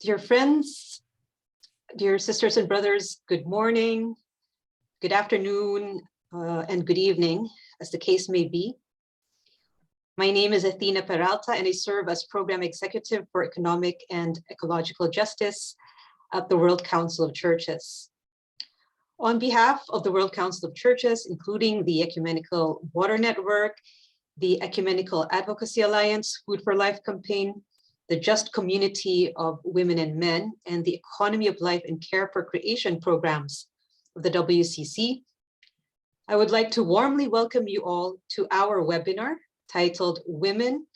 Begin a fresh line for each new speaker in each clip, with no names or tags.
Dear friends, dear sisters and brothers, good morning, good afternoon, and good evening, as the case may be. My name is Athena Peralta, and I serve as Program Executive for Economic and Ecological Justice at the World Council of Churches. On behalf of the World Council of Churches, including the Ecumenical Water Network, the Ecumenical Advocacy Alliance, Food for Life campaign, the Just Community of Women and Men, and the Economy of Life and Care Procreation programs of the WCC, I would like to warmly welcome you all to our webinar titled Women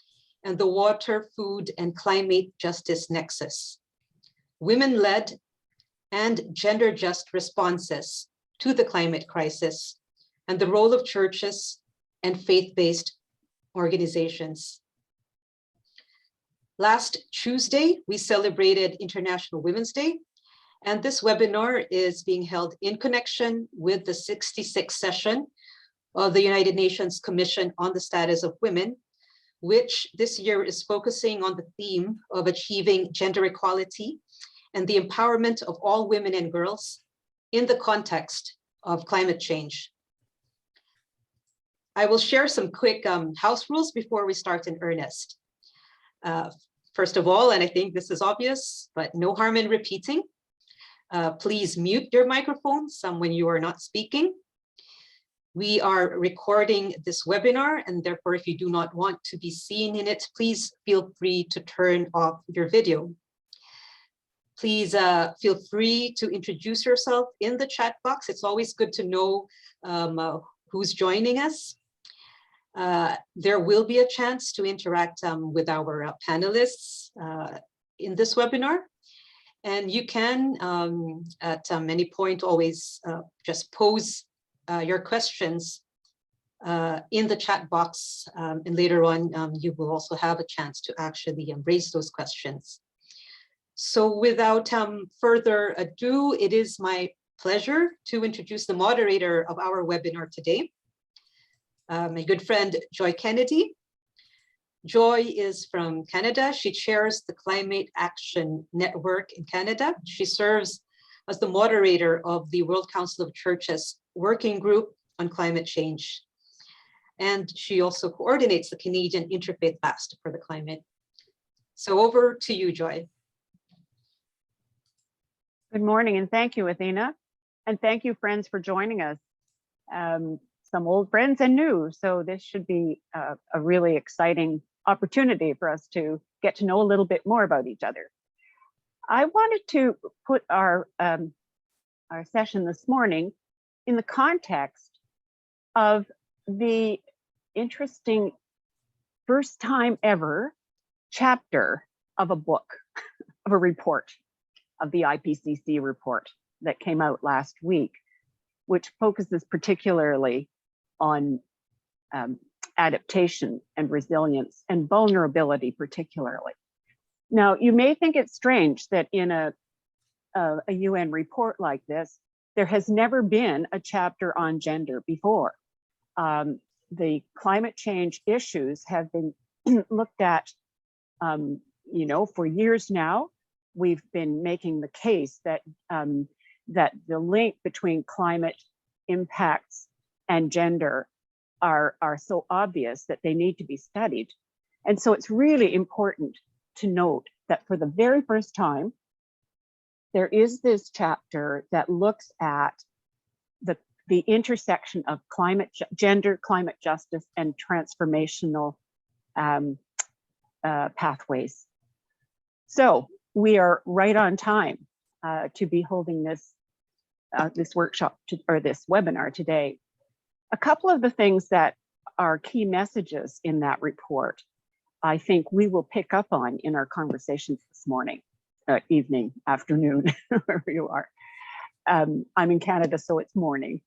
and the Water, Food, and Climate Justice Nexus, Women-Led and Gender-Just Responses to the Climate Crisis and the Role of Churches and Faith-Based Organizations. Last Tuesday, we celebrated International Women's Day, and this webinar is being held in connection with the 66th session of the United Nations Commission on the Status of Women, which this year is focusing on the theme of achieving gender equality and the empowerment of all women and girls in the context of climate change. I will share some quick house rules before we start in earnest. First of all, and I think this is obvious, but no harm in repeating, please mute your microphones when you are not speaking. We are recording this webinar, and therefore, if you do not want to be seen in it, please feel free to turn off your video. Please feel free to introduce yourself in the chat box. It's always good to know who's joining us. There will be a chance to interact with our panelists in this webinar. And you can, at any point, always just pose your questions in the chat box. And later on, you will also have a chance to actually raise those questions. So without further ado, it is my pleasure to introduce the moderator of our webinar today, my good friend, Joy Kennedy. Joy is from Canada. She chairs the Climate Action Network in Canada. She serves as the moderator of the World Council of Churches Working Group on Climate Change. And she also coordinates the Canadian Interfaith Fast for the Climate. So over to you, Joy.
Good morning, and thank you, Athena. And thank you, friends, for joining us. Some old friends and new. So this should be a really exciting opportunity for us to get to know a little bit more about each other. I wanted to put our session this morning in the context of the interesting first time ever chapter of a book, of a report, of the IPCC report that came out last week, which focuses particularly on adaptation and resilience and vulnerability particularly. Now, you may think it's strange that in a UN report like this, there has never been a chapter on gender before. The climate change issues have been looked at, for years now. We've been making the case that that the link between climate impacts and gender are so obvious that they need to be studied. And so it's really important to note that for the very first time, there is this chapter that looks at the intersection of gender, climate justice, and transformational pathways. So we are right on time to be holding this workshop or this webinar today. A couple of the things that are key messages in that report, I think we will pick up on in our conversations this morning, evening, afternoon, wherever you are. I'm in Canada, so it's morning.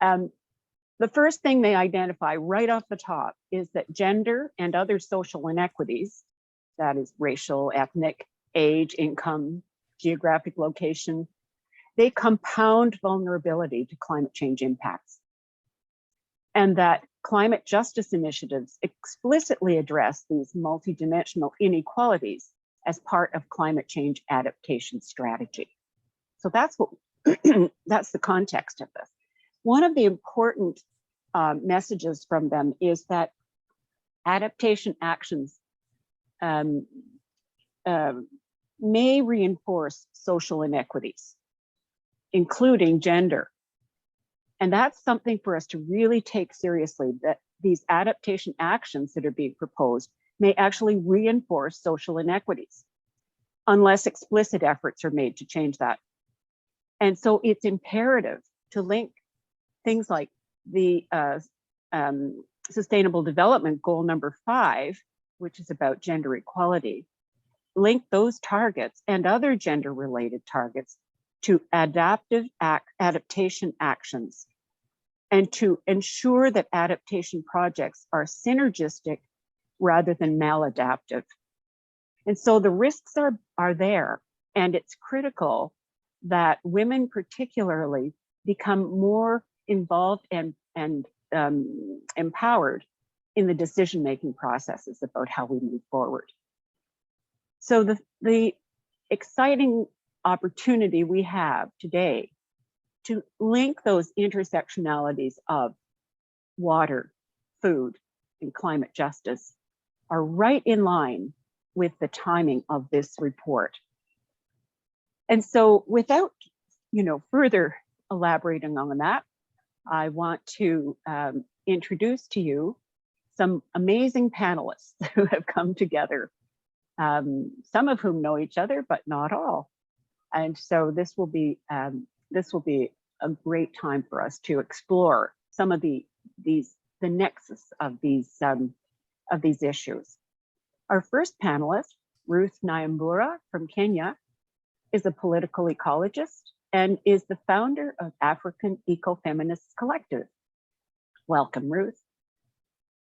The first thing they identify right off the top is that gender and other social inequities, that is racial, ethnic, age, income, geographic location, they compound vulnerability to climate change impacts. And that climate justice initiatives explicitly address these multidimensional inequalities as part of climate change adaptation strategy. So that's what that's the context of this. One of the important messages from them is that adaptation actions may reinforce social inequities, including gender. And that's something for us to really take seriously, that these adaptation actions that are being proposed may actually reinforce social inequities unless explicit efforts are made to change that. And so it's imperative to link things like the Sustainable Development Goal number 5, which is about gender equality, link those targets and other gender-related targets to adaptation actions, and to ensure that adaptation projects are synergistic rather than maladaptive. And so the risks are there, and it's critical that women particularly become more involved and empowered in the decision-making processes about how we move forward. So the exciting opportunity we have today to link those intersectionalities of water, food, and climate justice are right in line with the timing of this report. And so without further elaborating on that, I want to introduce to you some amazing panelists who have come together, some of whom know each other, but not all. And so this will be a great time for us to explore some of the nexus of these issues. Our first panelist, Ruth Nyambura from Kenya, is a political ecologist and is the founder of African Eco-Feminist Collective. Welcome, Ruth.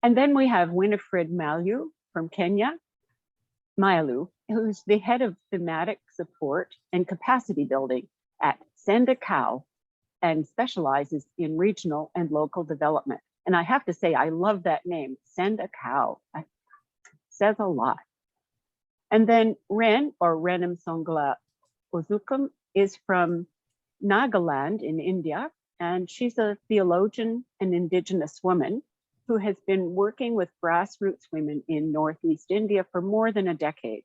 And then we have Winifred Malu from Kenya, who's the head of thematic support and capacity building at Send a Cow and specializes in regional and local development. And I have to say, I love that name, Send a Cow. It says a lot. And then Ren, or Renem Songla Ozukum, is from Nagaland in India, and she's a theologian and Indigenous woman who has been working with grassroots women in Northeast India for more than a decade.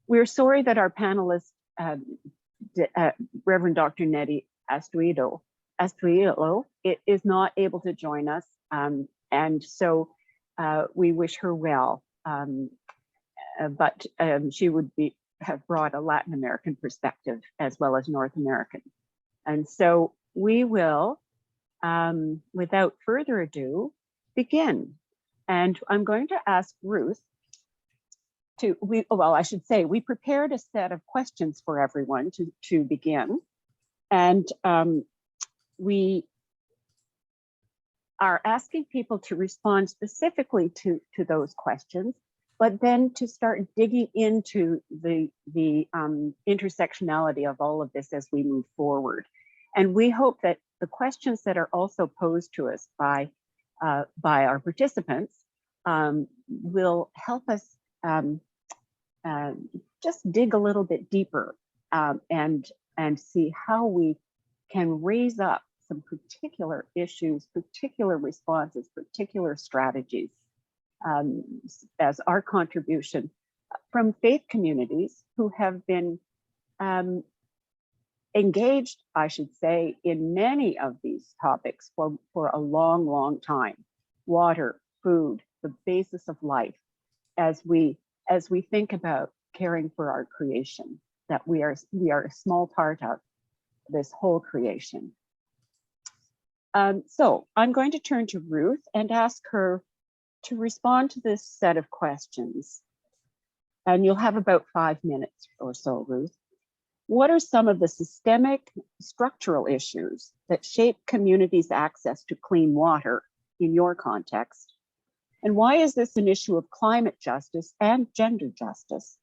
We're sorry that our panelist, Reverend Dr. Nettie Astuilo, is not able to join us, and so we wish her well, but she would have brought a Latin American perspective as well as North American. And so we will, without further ado, begin. And I'm going to ask Ruth we prepared a set of questions for everyone to begin. And we are asking people to respond specifically to those questions, but then to start digging into the intersectionality of all of this as we move forward. And we hope that the questions that are also posed to us by our participants will help us just dig a little bit deeper and see how we can raise up some particular issues, particular responses, particular strategies as our contribution from faith communities who have been engaged, I should say, in many of these topics for a long, long time. Water, food, the basis of life, as we think about caring for our creation, that we are a small part of this whole creation. So I'm going to turn to Ruth and ask her to respond to this set of questions. And you'll have about 5 minutes or so, Ruth. What are some of the systemic structural issues that shape communities' access to clean water in your context? And why is this an issue of climate justice and gender justice?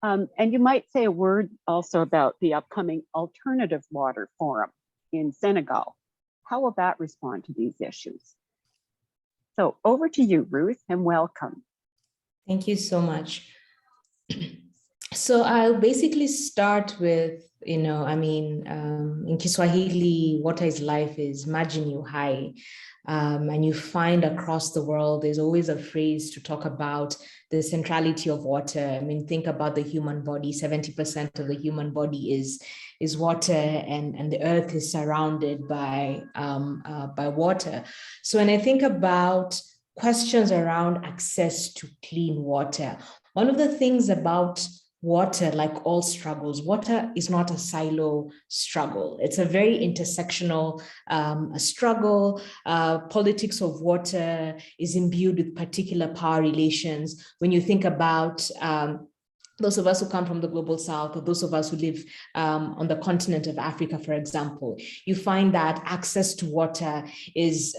And you might say a word also about the upcoming Alternative Water Forum in Senegal. How will that respond to these issues? So over to you, Ruth, and welcome.
Thank you so much. So I'll basically start with, in Kiswahili, water is life is maji ni uhai. And you find across the world, there's always a phrase to talk about the centrality of water. I mean, think about the human body, 70% of the human body is water, and the earth is surrounded by water. So when I think about questions around access to clean water, one of the things about water, like all struggles, water is not a silo struggle. It's a very intersectional struggle. Politics of water is imbued with particular power relations. When you think about those of us who come from the global south, or those of us who live on the continent of Africa, for example, you find that access to water is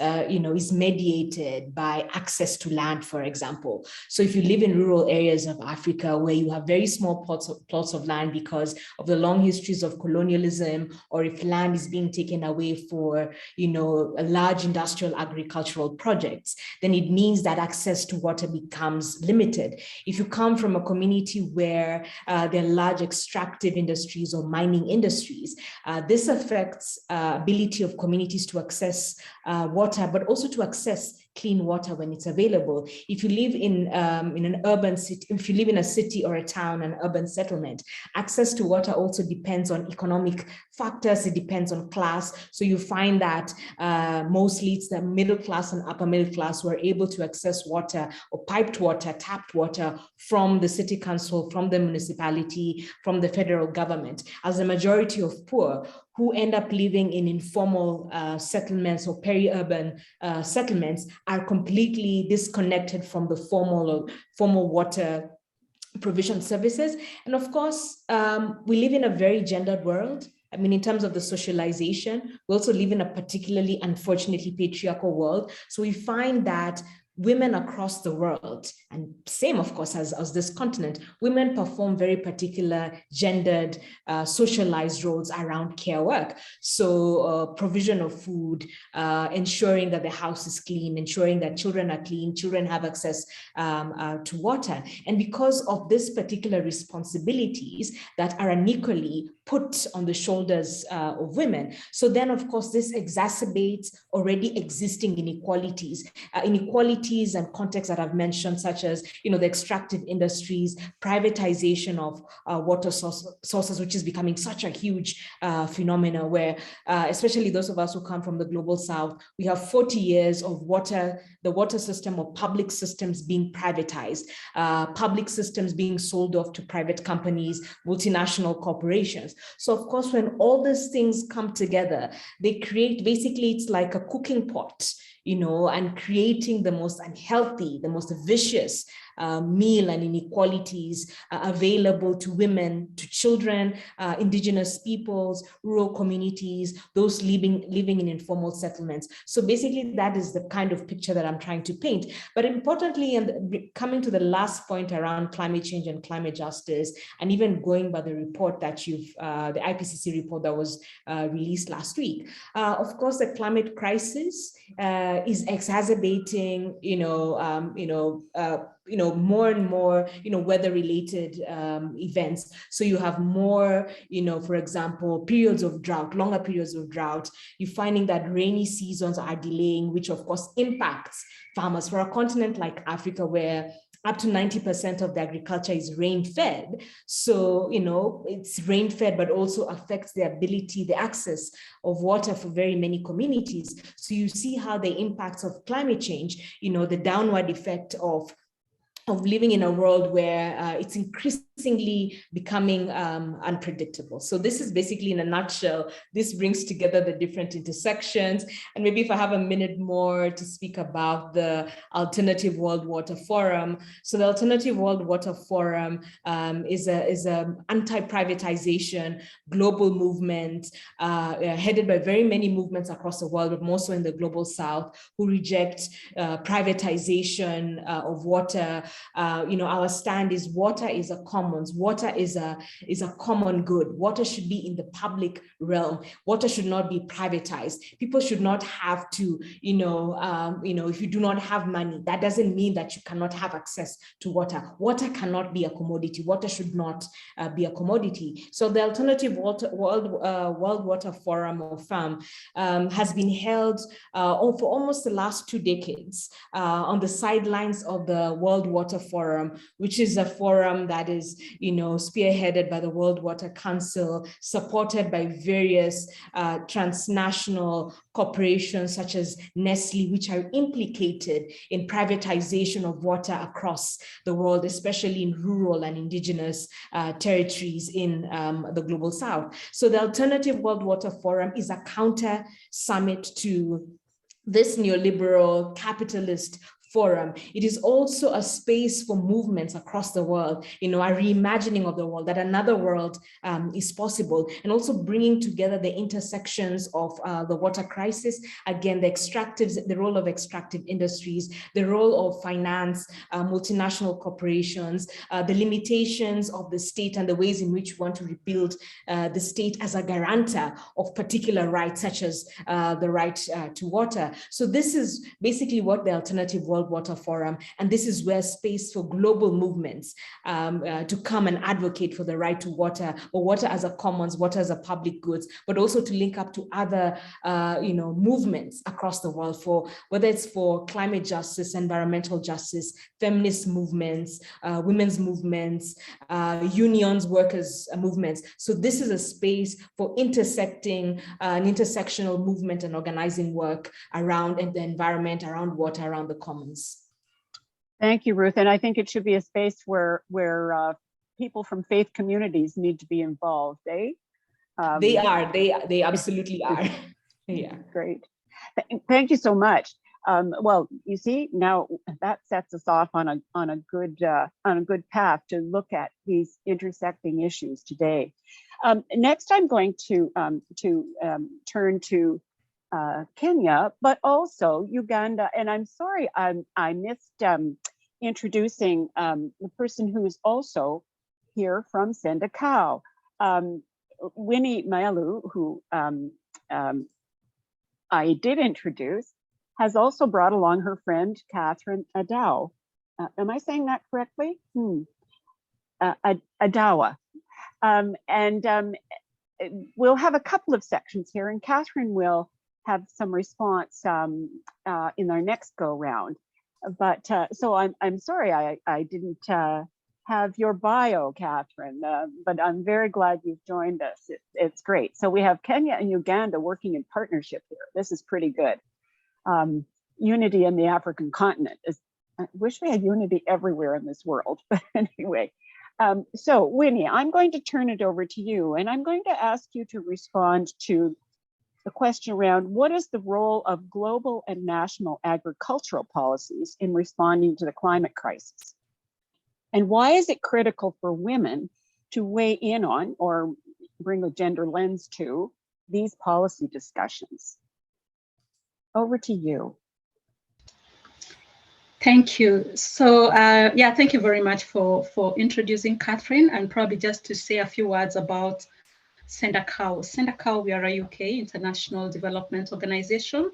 mediated by access to land, for example. So if you live in rural areas of Africa where you have very small plots of land because of the long histories of colonialism, or if land is being taken away for, a large industrial agricultural projects, then it means that access to water becomes limited. If you come from a community where there are large extractive industries or mining industries, this affects ability of communities to access water, but also to access clean water when it's available. If you live in an urban city, if you live in a city or a town, an urban settlement, access to water also depends on economic factors. It depends on class. So you find that mostly it's the middle class and upper middle class who are able to access water, or piped water, tapped water from the city council, from the municipality, from the federal government, as the majority of poor who end up living in informal settlements or peri-urban settlements are completely disconnected from the formal water provision services. And of course, we live in a very gendered world. I mean, in terms of the socialization, we also live in a particularly, unfortunately, patriarchal world. So we find that women across the world, and same, of course, as this continent, women perform very particular gendered, socialized roles around care work. So provision of food, ensuring that the house is clean, ensuring that children are clean, children have access to water. And because of these particular responsibilities that are unequally put on the shoulders of women, so then, of course, this exacerbates already existing inequalities and contexts that I've mentioned, such as, the extractive industries, privatization of water sources, which is becoming such a huge phenomenon where, especially those of us who come from the global south, we have 40 years of the water system or public systems being privatized, public systems being sold off to private companies, multinational corporations. So of course, when all these things come together, they create, basically, it's like a cooking pot, and creating the most unhealthy, the most vicious meal and inequalities available to women, to children, indigenous peoples, rural communities, those living in informal settlements. So basically, that is the kind of picture that I'm trying to paint. But importantly, and coming to the last point around climate change and climate justice, and even going by the report that the IPCC report that was released last week, of course, the climate crisis is exacerbating, more and more, weather-related events. So you have more, for example, periods of drought, longer periods of drought. You're finding that rainy seasons are delaying, which of course impacts farmers. For a continent like Africa, where up to 90% of the agriculture is rain-fed. So, it's rain-fed, but also affects the ability, the access of water for very many communities. So you see how the impacts of climate change, the downward effect of living in a world where it's increasingly becoming unpredictable. So this is basically, in a nutshell, this brings together the different intersections. And maybe if I have a minute more to speak about the Alternative World Water Forum. So the Alternative World Water Forum is a anti-privatization global movement headed by very many movements across the world, but more so in the global south, who reject privatization of water, our stand is water is a commons, water is a common good. Water should be in the public realm. Water should not be privatized. People should not have to, if you do not have money, that doesn't mean that you cannot have access to water. Water cannot be a commodity. Water should not be a commodity. So the Alternative World Water Forum, or FAM, has been held for almost the last 2 decades on the sidelines of the World Water Forum, which is a forum that is, spearheaded by the World Water Council, supported by various transnational corporations such as Nestle, which are implicated in privatization of water across the world, especially in rural and indigenous territories in the global south. So the Alternative World Water Forum is a counter summit to this neoliberal capitalist forum. It is also a space for movements across the world, a reimagining of the world, that another world is possible, and also bringing together the intersections of the water crisis, again, the role of extractive industries, the role of finance, multinational corporations, the limitations of the state and the ways in which we want to rebuild the state as a guarantor of particular rights, such as the right to water. So this is basically what the Alternative World Water Forum, and this is where space for global movements to come and advocate for the right to water, or water as a commons, water as a public goods, but also to link up to other movements across the world, for whether it's for climate justice, environmental justice, feminist movements, women's movements, unions, workers' movements. So this is a space for intersecting an intersectional movement and organizing work around the environment, around water, around the commons.
Thank you, Ruth. And I think it should be a space where people from faith communities need to be involved, eh?
They are. They absolutely are. Yeah.
Great. Thank you so much. Well, you see, now that sets us off on a good path to look at these intersecting issues today. Next, I'm going to turn to Kenya, but also Uganda. And I'm sorry, I missed introducing the person who is also here from Sendakau. Winnie Mailu, who I did introduce, has also brought along her friend, Catherine Adao. Am I saying that correctly? Adawa. We'll have a couple of sections here, and Catherine will have some response in our next go round. But so I'm sorry I didn't have your bio, Catherine, but I'm very glad you've joined us. It's great. So we have Kenya and Uganda working in partnership here. This is pretty good. Unity in the African continent. I wish we had unity everywhere in this world, but anyway. So Winnie, I'm going to turn it over to you, and I'm going to ask you to respond to the question around what is the role of global and national agricultural policies in responding to the climate crisis? And why is it critical for women to weigh in on or bring a gender lens to these policy discussions? Over to you.
Thank you. So yeah, thank you very much for introducing Catherine, and probably just to say a few words about Sendakau. Sendakau, we are a UK international development organization,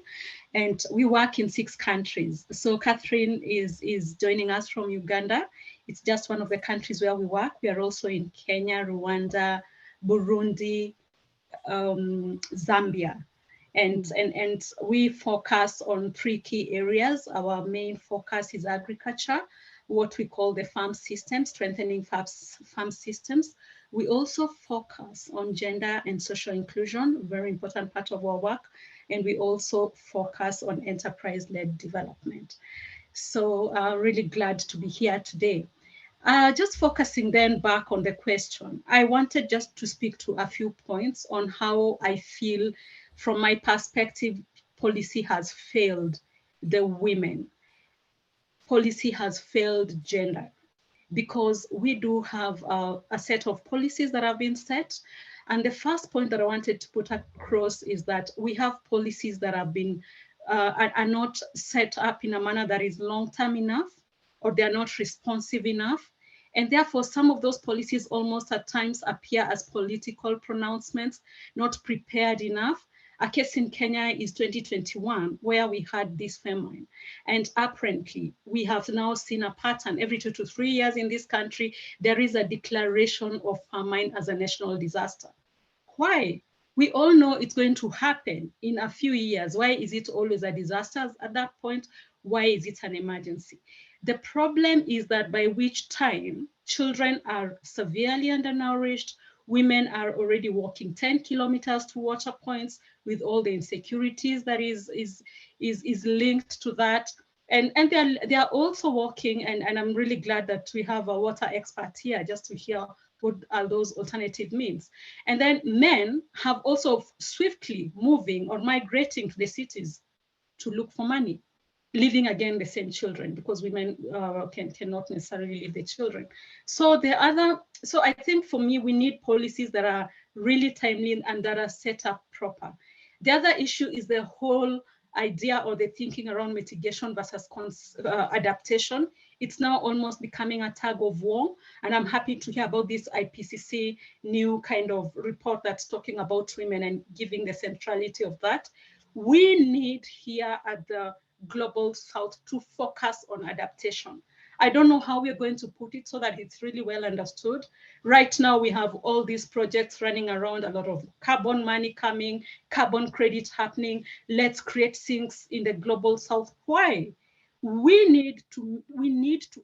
and we work in 6 countries. So Catherine is joining us from Uganda. It's just one of the countries where we work. We are also in Kenya, Rwanda, Burundi, Zambia. And we focus on 3 key areas. Our main focus is agriculture, what we call the farm system, strengthening farm systems. We also focus on gender and social inclusion, very important part of our work. And we also focus on enterprise-led development. So really glad to be here today. Just focusing then back on the question, I wanted just to speak to a few points on how I feel, from my perspective, policy has failed the women. Policy has failed gender, because we do have a set of policies that have been set. And the first point that I wanted to put across is that we have policies that have been, are not set up in a manner that is long-term enough. or they're not responsive enough. And therefore, some of those policies almost at times appear as political pronouncements, not prepared enough. A case in Kenya is 2021, where we had this famine. And apparently, we have now seen a pattern. Every 2 to 3 years in this country, there is a declaration of famine as a national disaster. Why? We all know it's going to happen in a few years. Why is it always a disaster at that point? Why is it an emergency? The problem is that by which time children are severely undernourished, women are already walking 10 kilometers to water points with all the insecurities that is linked to that. And they are also walking, and I'm really glad that we have a water expert here just to hear what are those alternative means. And then men have also swiftly moving or migrating to the cities to look for money, leaving again the same children, because women cannot necessarily leave the children. So I think for me, we need policies that are really timely and that are set up proper. The other issue is the whole idea or the thinking around mitigation versus adaptation. It's now almost becoming a tug of war. And I'm happy to hear about this IPCC new kind of report that's talking about women and giving the centrality of that. We need here at the Global South to focus on adaptation. I don't know how we're going to put it so that it's really well understood. Right now, we have all these projects running around, a lot of carbon money coming, carbon credit happening. Let's create things in the Global South. Why? We need to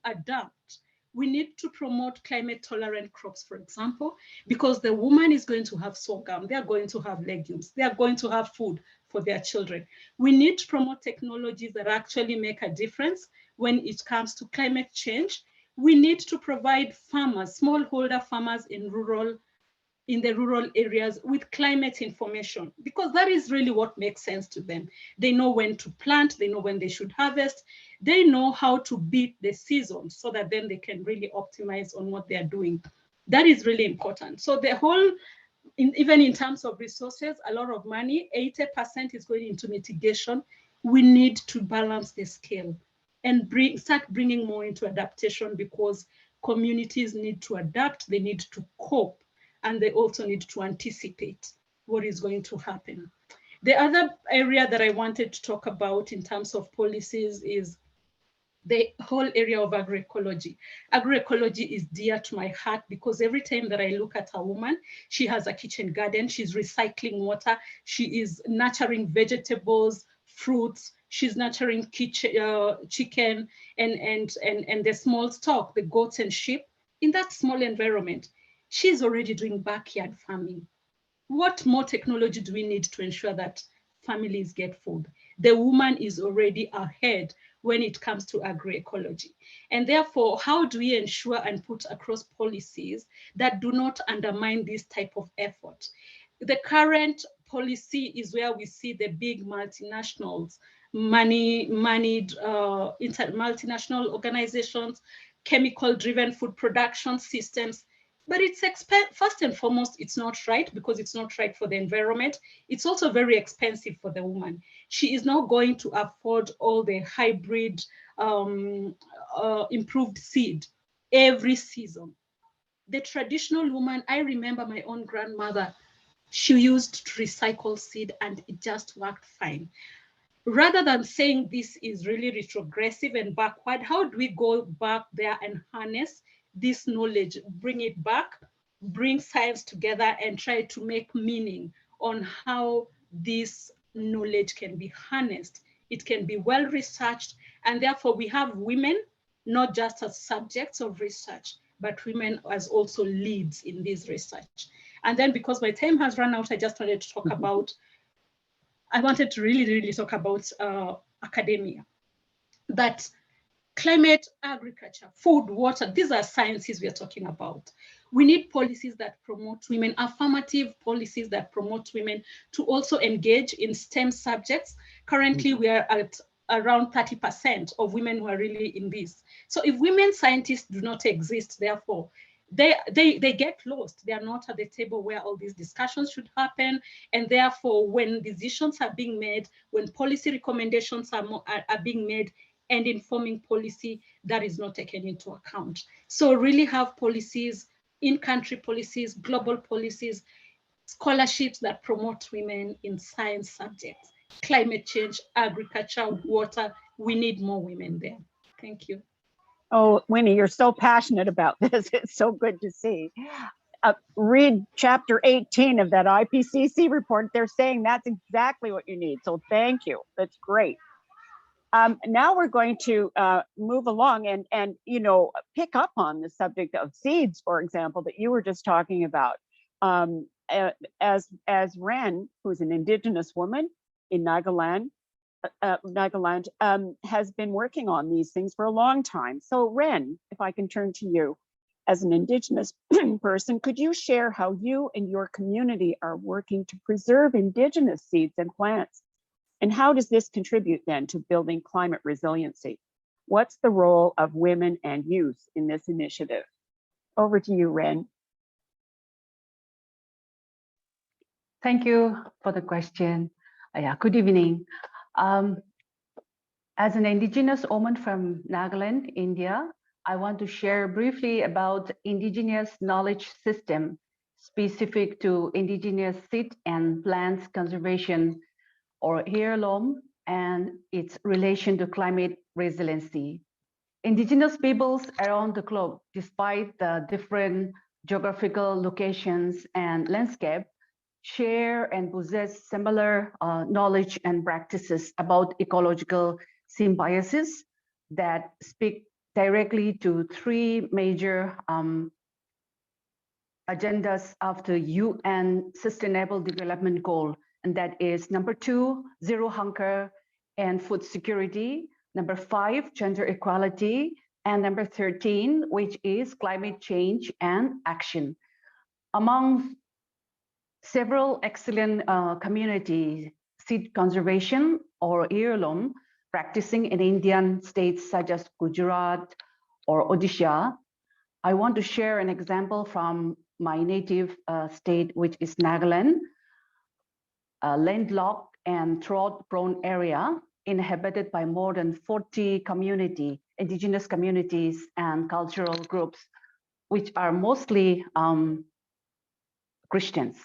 adapt. We need to promote climate tolerant crops, for example, because the woman is going to have sorghum, they're going to have legumes, they're going to have food for their children. We need to promote technologies that actually make a difference when it comes to climate change. We need to provide farmers, smallholder farmers in the rural areas with climate information, because that is really what makes sense to them. They know when to plant, they know when they should harvest, they know how to beat the seasons so that then they can really optimize on what they're doing. That is really important. So the whole, even in terms of resources, a lot of money, 80% is going into mitigation. We need to balance the scale and start bringing more into adaptation, because communities need to adapt, they need to cope, and they also need to anticipate what is going to happen. The other area that I wanted to talk about in terms of policies is the whole area of agroecology. Agroecology is dear to my heart, because every time that I look at a woman, she has a kitchen garden, she's recycling water, she is nurturing vegetables, fruits, she's nurturing chicken and the small stock, the goats and sheep. In that small environment, she's already doing backyard farming. What more technology do we need to ensure that families get food? The woman is already ahead when it comes to agroecology. And therefore, how do we ensure and put across policies that do not undermine this type of effort? The current policy is where we see the big multinationals, moneyed multinational organizations, chemical-driven food production systems. But it's first and foremost, it's not right, because it's not right for the environment. It's also very expensive for the woman. She is not going to afford all the hybrid improved seed every season. The traditional woman, I remember my own grandmother, she used to recycle seed and it just worked fine. Rather than saying this is really retrogressive and backward, how do we go back there and harness this knowledge, bring it back, bring science together and try to make meaning on how this knowledge can be harnessed? It can be well researched, and therefore we have women not just as subjects of research, but women as also leads in this research. And then, because my time has run out, I just wanted to talk about, I wanted to really talk about academia. That climate, agriculture, food, water, these are sciences we are talking about. We need policies that promote women, affirmative policies that promote women to also engage in STEM subjects. Currently, we are at around 30% of women who are really in this. So if women scientists do not exist, therefore, they get lost. They are not at the table where all these discussions should happen. And therefore, when decisions are being made, when policy recommendations are being made, and informing policy that is not taken into account. So really have policies, in-country policies, global policies, scholarships that promote women in science subjects, climate change, agriculture, water. We need more women there. Thank you.
Oh, Winnie, you're so passionate about this. It's so good to see. Read chapter 18 of that IPCC report. They're saying that's exactly what you need. So thank you. That's great. Now we're going to move along and pick up on the subject of seeds, for example, that you were just talking about. As Ren, who's an Indigenous woman in Nagaland, has been working on these things for a long time. So Ren, if I can turn to you as an Indigenous person, could you share how you and your community are working to preserve Indigenous seeds and plants? And how does this contribute then to building climate resiliency? What's the role of women and youth in this initiative? Over to you, Ren.
Thank you for the question. Yeah, good evening. As an Indigenous woman from Nagaland, India, I want to share briefly about Indigenous knowledge system specific to Indigenous seed and plants conservation, or heirloom, and its relation to climate resiliency. Indigenous peoples around the globe, despite the different geographical locations and landscape, share and possess similar knowledge and practices about ecological symbiosis that speak directly to three major agendas of the UN Sustainable Development Goal, and that is number 2, zero hunger and food security, number 5, gender equality, and number 13, which is climate change and action. Among several excellent community seed conservation or heirloom practicing in Indian states such as Gujarat or Odisha, I want to share an example from my native state, which is Nagaland, a landlocked and drought-prone area inhabited by more than 40 Indigenous communities and cultural groups, which are mostly Christians.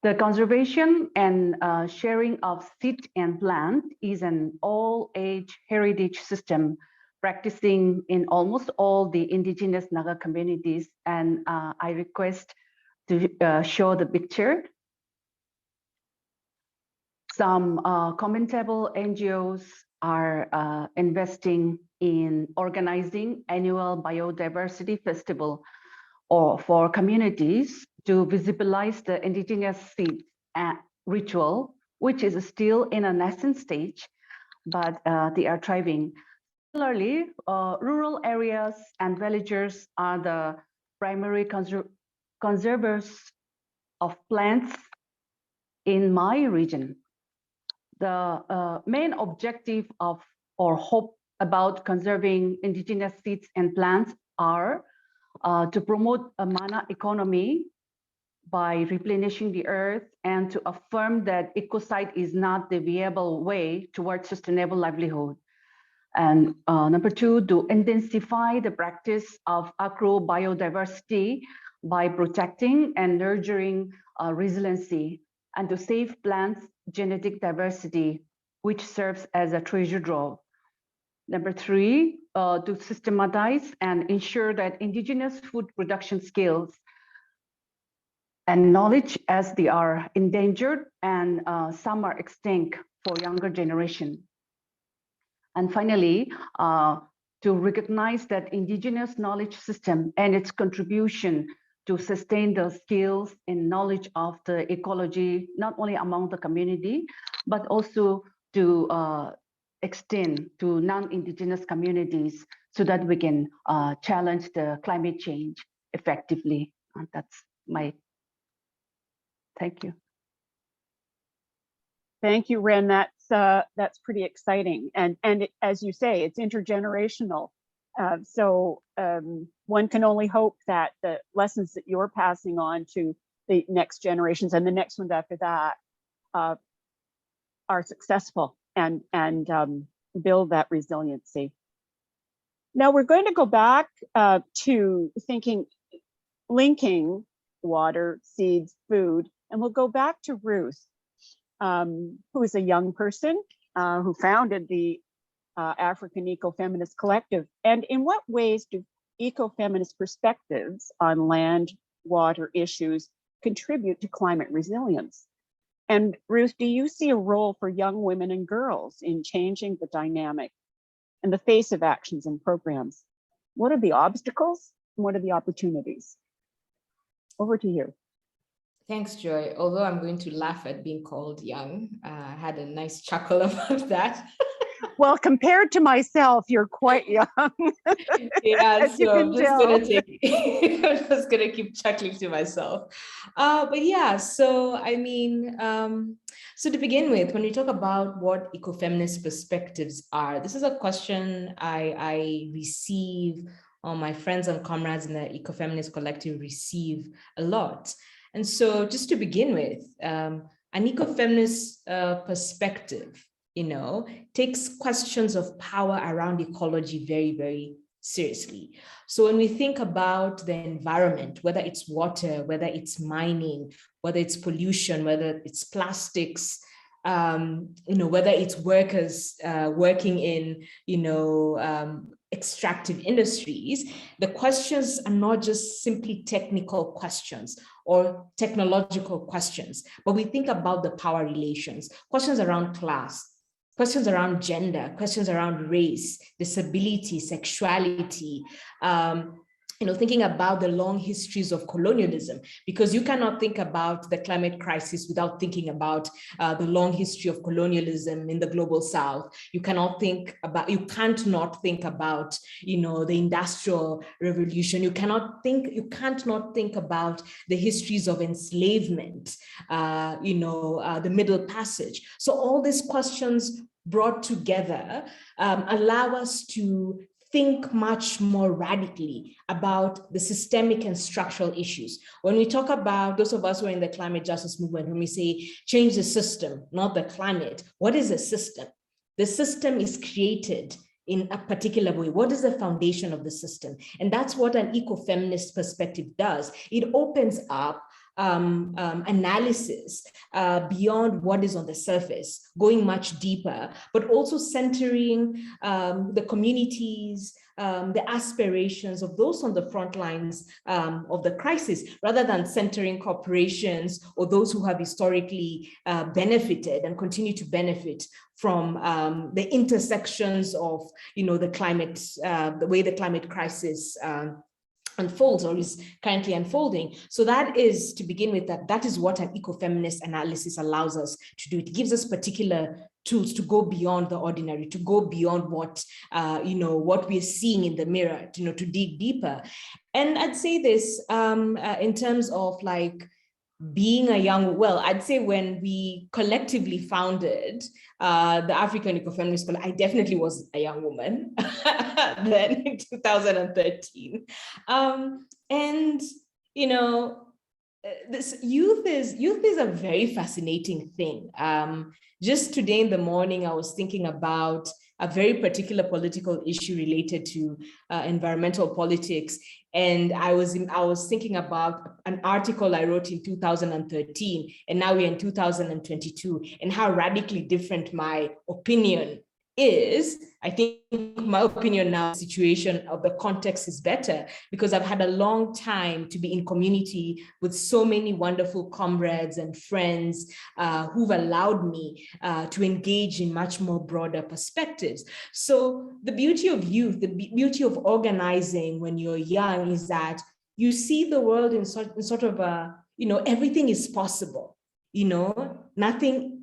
The conservation and sharing of seed and plant is an all-age heritage system practicing in almost all the Indigenous Naga communities, and I request to show the picture. Some commendable NGOs are investing in organizing annual biodiversity festival or for communities to visualize the Indigenous seed ritual, which is still in a nascent stage, but they are thriving. Similarly, rural areas and villagers are the primary conservers of plants in my region. The main objective of or hope about conserving Indigenous seeds and plants are to promote a mana economy by replenishing the earth and to affirm that ecocide is not the viable way towards sustainable livelihood. And number 2, to intensify the practice of agrobiodiversity by protecting and nurturing resiliency, and to save plants' genetic diversity, which serves as a treasure trove. Number 3, to systematize and ensure that Indigenous food production skills and knowledge, as they are endangered and some are extinct for younger generation. And finally, to recognize that Indigenous knowledge system and its contribution to sustain the skills and knowledge of the ecology, not only among the community, but also to extend to non-Indigenous communities so that we can challenge the climate change effectively. And that's my, thank you.
Thank you, Ren. That's pretty exciting, and as you say, it's intergenerational. So one can only hope that the lessons that you're passing on to the next generations and the next ones after that are successful and build that resiliency. Now we're going to go back to thinking, linking water, seeds, food, and we'll go back to Ruth, who is a young person who founded the African Eco-Feminist Collective. And in what ways do eco-feminist perspectives on land, water issues contribute to climate resilience? And Ruth, do you see a role for young women and girls in changing the dynamic in the face of actions and programs? What are the obstacles and what are the opportunities? Over to you.
Thanks, Joy. Although I'm going to laugh at being called young, I had a nice chuckle about that.
Well, compared to myself, you're quite young.
Yeah, so I'm just
tell.
gonna take, I'm just gonna keep chuckling to myself. But yeah, so I mean, so to begin with, when we talk about what ecofeminist perspectives are, this is a question I receive, or my friends and comrades in the Ecofeminist Collective receive a lot. And so just to begin with, an ecofeminist perspective, you know, takes questions of power around ecology very, very seriously. So when we think about the environment, whether it's water, whether it's mining, whether it's pollution, whether it's plastics, you know, whether it's workers working in, you know, extractive industries, the questions are not just simply technical questions or technological questions, but we think about the power relations, questions around class, questions around gender, questions around race, disability, sexuality, you know, thinking about the long histories of colonialism, because you cannot think about the climate crisis without thinking about the long history of colonialism in the global South. You cannot think about, you can't not think about, you know, the Industrial Revolution. You can't not think about the histories of enslavement, you know, the Middle Passage. So all these questions brought together allow us to think much more radically about the systemic and structural issues. When we talk about, those of us who are in the climate justice movement, when we say change the system, not the climate, what is a system? The system is created in a particular way. What is the foundation of the system? And that's what an ecofeminist perspective does. It opens up analysis beyond what is on the surface, going much deeper, but also centering the communities, the aspirations of those on the front lines of the crisis, rather than centering corporations or those who have historically benefited and continue to benefit from the intersections of, you know, the climate, the way the climate crisis unfolds or is currently unfolding. So that is, to begin with, that is what an ecofeminist analysis allows us to do. It gives us particular tools to go beyond the ordinary, to go beyond what, you know, what we're seeing in the mirror, you know, to dig deeper. And I'd say this in terms of like being a young, well, I'd say when we collectively founded the African Ecofeminist Collective, I definitely was a young woman then in 2013. And, you know, this youth is a very fascinating thing. Just today in the morning, I was thinking about a very particular political issue related to environmental politics. And I was thinking about an article I wrote in 2013, and now we're in 2022, and how radically different my opinion is. I think my opinion now, the situation of the context is better, because I've had a long time to be in community with so many wonderful comrades and friends who've allowed me to engage in much more broader perspectives. So the beauty of youth, the beauty of organizing when you're young is that you see the world in sort of a, you know, everything is possible. You know,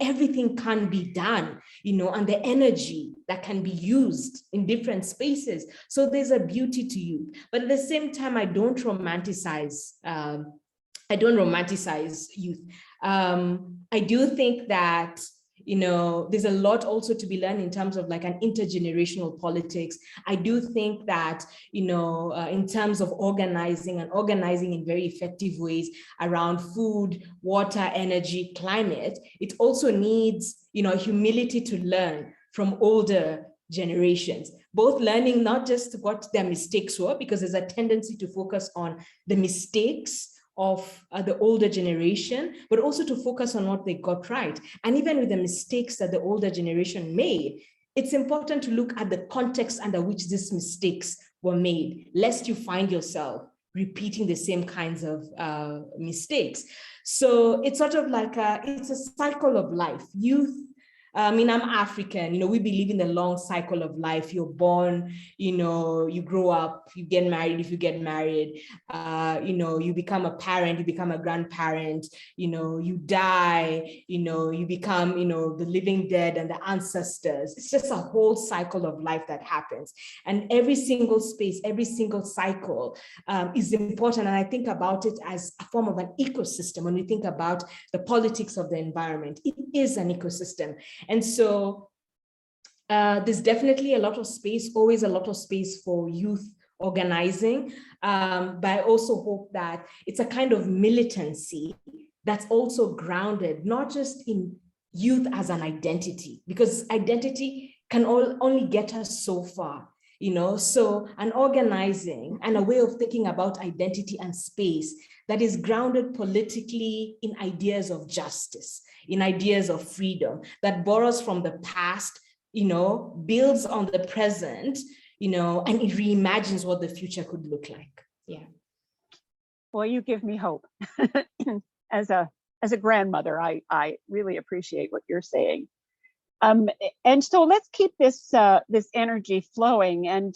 everything can be done, you know, and the energy that can be used in different spaces. So there's a beauty to youth, but at the same time, I don't romanticize youth. I do think that, you know, there's a lot also to be learned in terms of like an intergenerational politics. I do think that, you know, in terms of organizing in very effective ways around food, water, energy, climate, it also needs, you know, humility to learn from older generations, both learning not just what their mistakes were, because there's a tendency to focus on the mistakes of the older generation, but also to focus on what they got right. And even with the mistakes that the older generation made, it's important to look at the context under which these mistakes were made, lest you find yourself repeating the same kinds of mistakes. So it's sort of like it's a cycle of life. Youth, I mean, I'm African, we believe in the long cycle of life. You're born, you grow up, you get married. If you get married, you become a parent, you become a grandparent, you die, you become, the living dead and the ancestors. It's just a whole cycle of life that happens. And every single space, every single cycle is important. And I think about it as a form of an ecosystem. When we think about the politics of the environment, it is an ecosystem. And so there's definitely a lot of space, always a lot of space for youth organizing. But I also hope that it's a kind of militancy that's also grounded, not just in youth as an identity, because identity can only get us so far. So an organizing and a way of thinking about identity and space that is grounded politically in ideas of justice, in ideas of freedom, that borrows from the past, builds on the present, and it reimagines what the future could look like. Yeah.
Well, you give me hope. As a grandmother, I really appreciate what you're saying. And so let's keep this energy flowing. And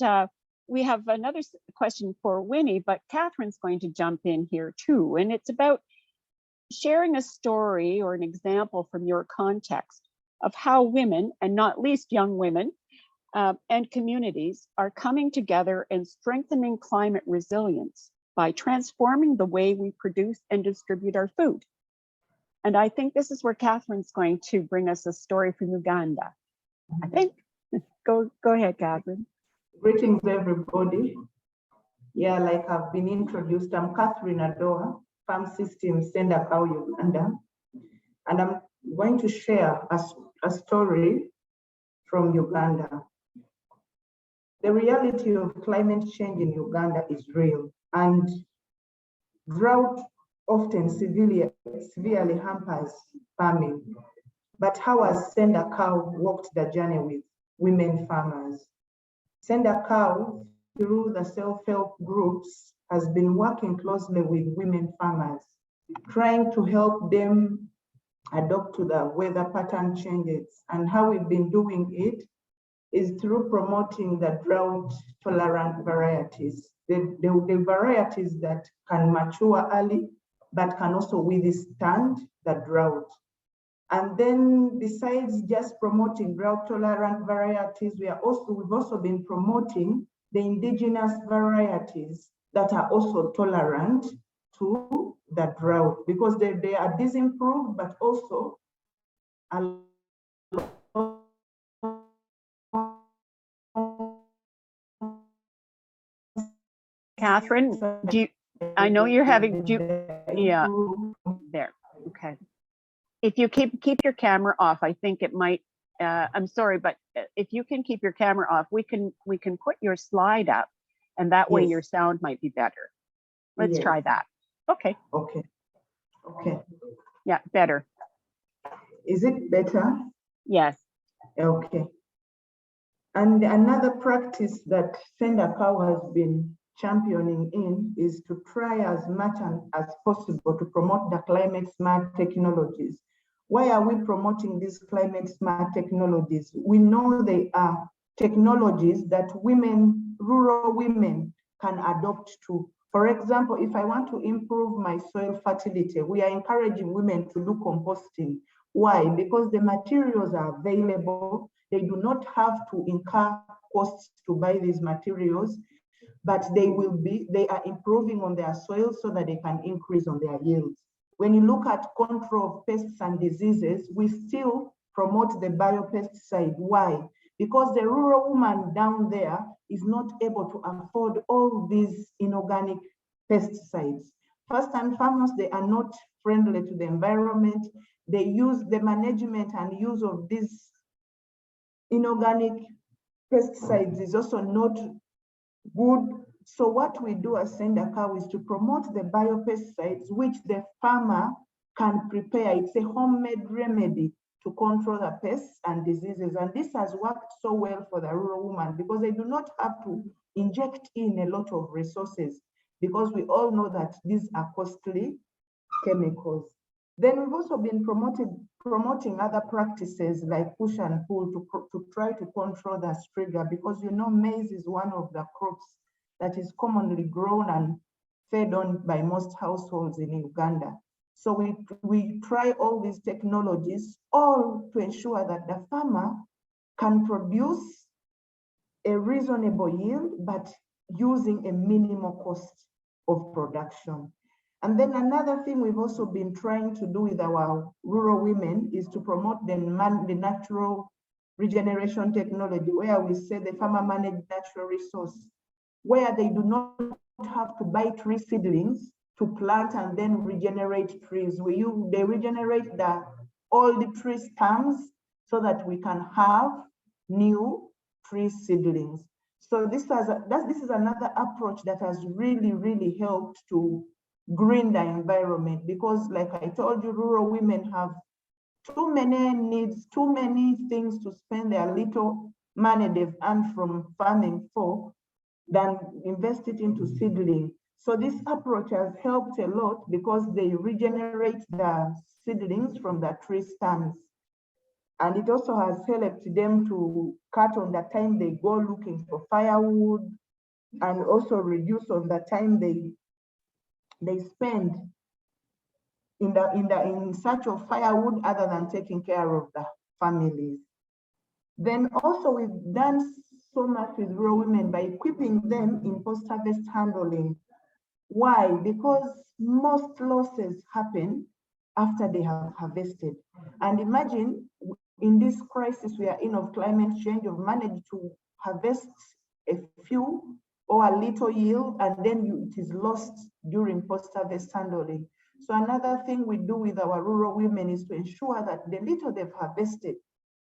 we have another question for Winnie, but Catherine's going to jump in here too. And it's about sharing a story or an example from your context of how women, and not least young women, and communities are coming together and strengthening climate resilience by transforming the way we produce and distribute our food. And I think this is where Catherine's going to bring us a story from Uganda. I think. Go ahead, Catherine.
Greetings, everybody. Yeah, like I've been introduced, I'm Catherine Adoa, Farm Systems Sendakau, Uganda. And I'm going to share a story from Uganda. The reality of climate change in Uganda is real, and drought often severely hampers farming. But how has Sendakau walked the journey with women farmers? Sendakau, through the self-help groups, has been working closely with women farmers, trying to help them adapt to the weather pattern changes. And how we've been doing it is through promoting the drought-tolerant varieties, the varieties that can mature early, but can also withstand the drought. And then besides just promoting drought-tolerant varieties, we've also been promoting the indigenous varieties that are also tolerant to the drought, because they are disimproved, but also
Catherine, I know you're having, yeah, there, okay. If you keep your camera off, I think it might, I'm sorry, but if you can keep your camera off, we can put your slide up, and that way your sound might be better. Let's try that. Okay.
Okay.
Yeah, better.
Is it better?
Yes.
Okay. And another practice that Sendakau has been championing in is to try as much as possible to promote the climate smart technologies. Why are we promoting these climate smart technologies? We know they are technologies that rural women can adopt to. For example, if I want to improve my soil fertility, we are encouraging women to do composting. Why? Because the materials are available. They do not have to incur costs to buy these materials, but they are improving on their soil so that they can increase on their yields. When you look at control of pests and diseases, we still promote the biopesticide. Why? Because the rural woman down there is not able to afford all these inorganic pesticides. First-time farmers, they are not friendly to the environment. They use the management and use of these inorganic pesticides is also not good. So what we do as Sendakau is to promote the biopesticides, which the farmer can prepare. It's a homemade remedy to control the pests and diseases. And this has worked so well for the rural woman because they do not have to inject in a lot of resources, because we all know that these are costly chemicals. Then we've also been promoting other practices like push and pull to try to control the striga, because you know maize is one of the crops that is commonly grown and fed on by most households in Uganda. So we try all these technologies, all to ensure that the farmer can produce a reasonable yield, but using a minimal cost of production. And then another thing we've also been trying to do with our rural women is to promote the natural regeneration technology, where we say the farmer managed natural resource, where they do not have to buy tree seedlings to plant and then regenerate trees. They regenerate all the tree stems so that we can have new tree seedlings. So this is another approach that has really, really helped to green the environment, because like I told you, rural women have too many needs, too many things to spend their little money they've earned from farming for than invest it into seedling. So this approach has helped a lot because they regenerate the seedlings from the tree stems. And it also has helped them to cut on the time they go looking for firewood, and also reduce on the time they spend in search of firewood other than taking care of the families. Then also we've done so much with rural women by equipping them in post-harvest handling. Why? Because most losses happen after they have harvested. And imagine in this crisis we are in of climate change, you've managed to harvest a few or a little yield, and then it is lost during post-harvest handling. So another thing we do with our rural women is to ensure that the little they've harvested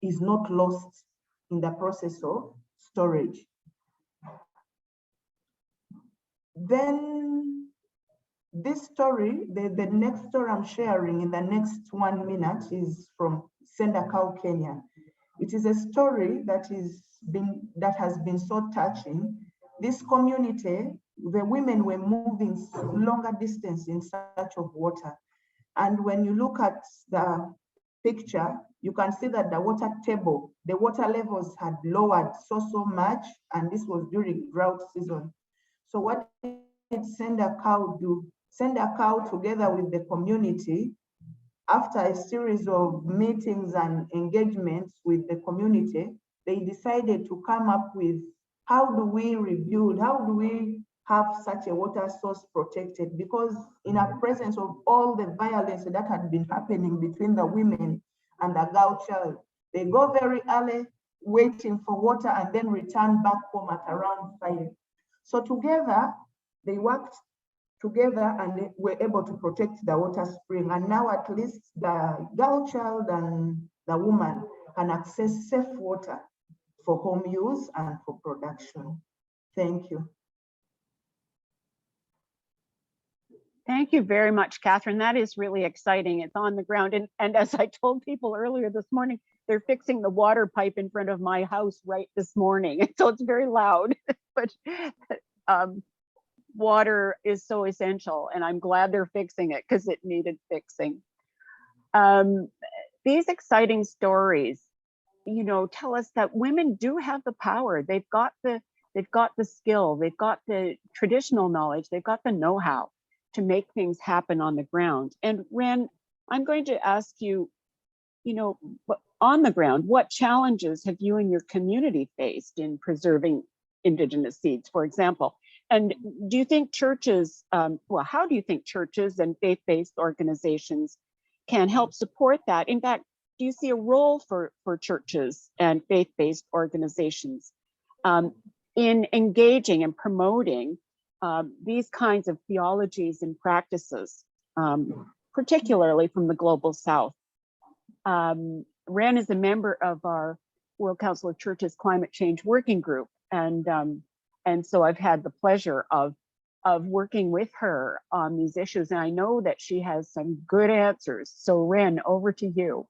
is not lost in the process of storage. Then this story, the next story I'm sharing in the next 1 minute is from Sendakau, Kenya. It is a story that has been so touching. This community, the women were moving longer distance in search of water. And when you look at the picture, you can see that the water table, the water levels had lowered so much, and this was during drought season. So what did Sendakau do? Sendakau, together with the community, after a series of meetings and engagements with the community, they decided to come up with how do we rebuild, how do we have such a water source protected? Because in the presence of all the violence that had been happening between the women and the girl child, they go very early waiting for water and then return back home at around 5. So together, they worked together and they were able to protect the water spring. And now at least the girl child and the woman can access safe water for home use and for production. Thank you.
Thank you very much, Catherine. That is really exciting. It's on the ground. And as I told people earlier this morning, they're fixing the water pipe in front of my house right this morning. So it's very loud, but water is so essential, and I'm glad they're fixing it because it needed fixing. These exciting stories, you know, tell us that women do have the power. They've got the skill, they've got the traditional knowledge, they've got the know-how to make things happen on the ground. And Ren, I'm going to ask you, you know, on the ground, what challenges have you and your community faced in preserving Indigenous seeds, for example? And do you think churches, well, how do you think churches and faith-based organizations can help support that? In fact, do you see a role for churches and faith-based organizations in engaging and promoting these kinds of theologies and practices, particularly from the Global South? Ren is a member of our World Council of Churches Climate Change Working Group, and so I've had the pleasure of working with her on these issues, and I know that she has some good answers. So Ren, over to you.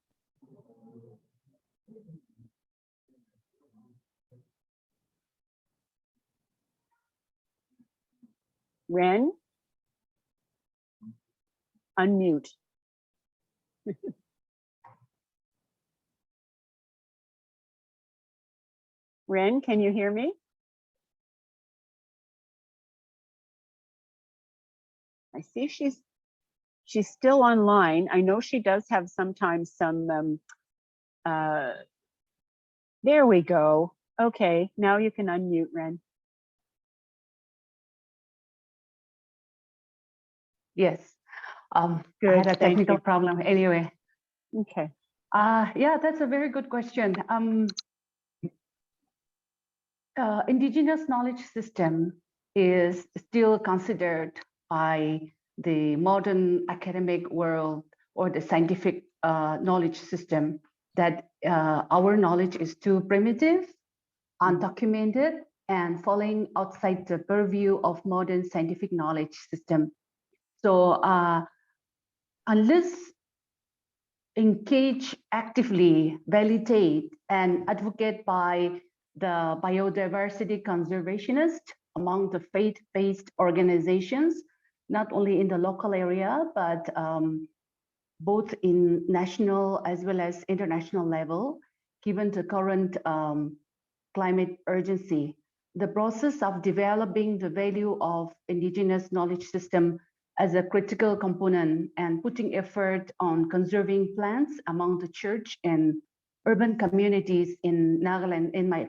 Ren, unmute. Ren, can you hear me? I see she's still online. I know she does have sometimes some, there we go. Okay, now you can unmute, Ren.
Yes. I
Good,
had a
thank
technical
you.
problem anyway.
Okay.
Yeah, that's a very good question. Indigenous knowledge system is still considered by the modern academic world or the scientific knowledge system that our knowledge is too primitive, undocumented, and falling outside the purview of modern scientific knowledge system. So unless engage actively, validate, and advocate by the biodiversity conservationists among the faith-based organizations, not only in the local area, but both in national as well as international level, given the current climate urgency. The process of developing the value of Indigenous knowledge system as a critical component and putting effort on conserving plants among the church and urban communities in Nagaland, in my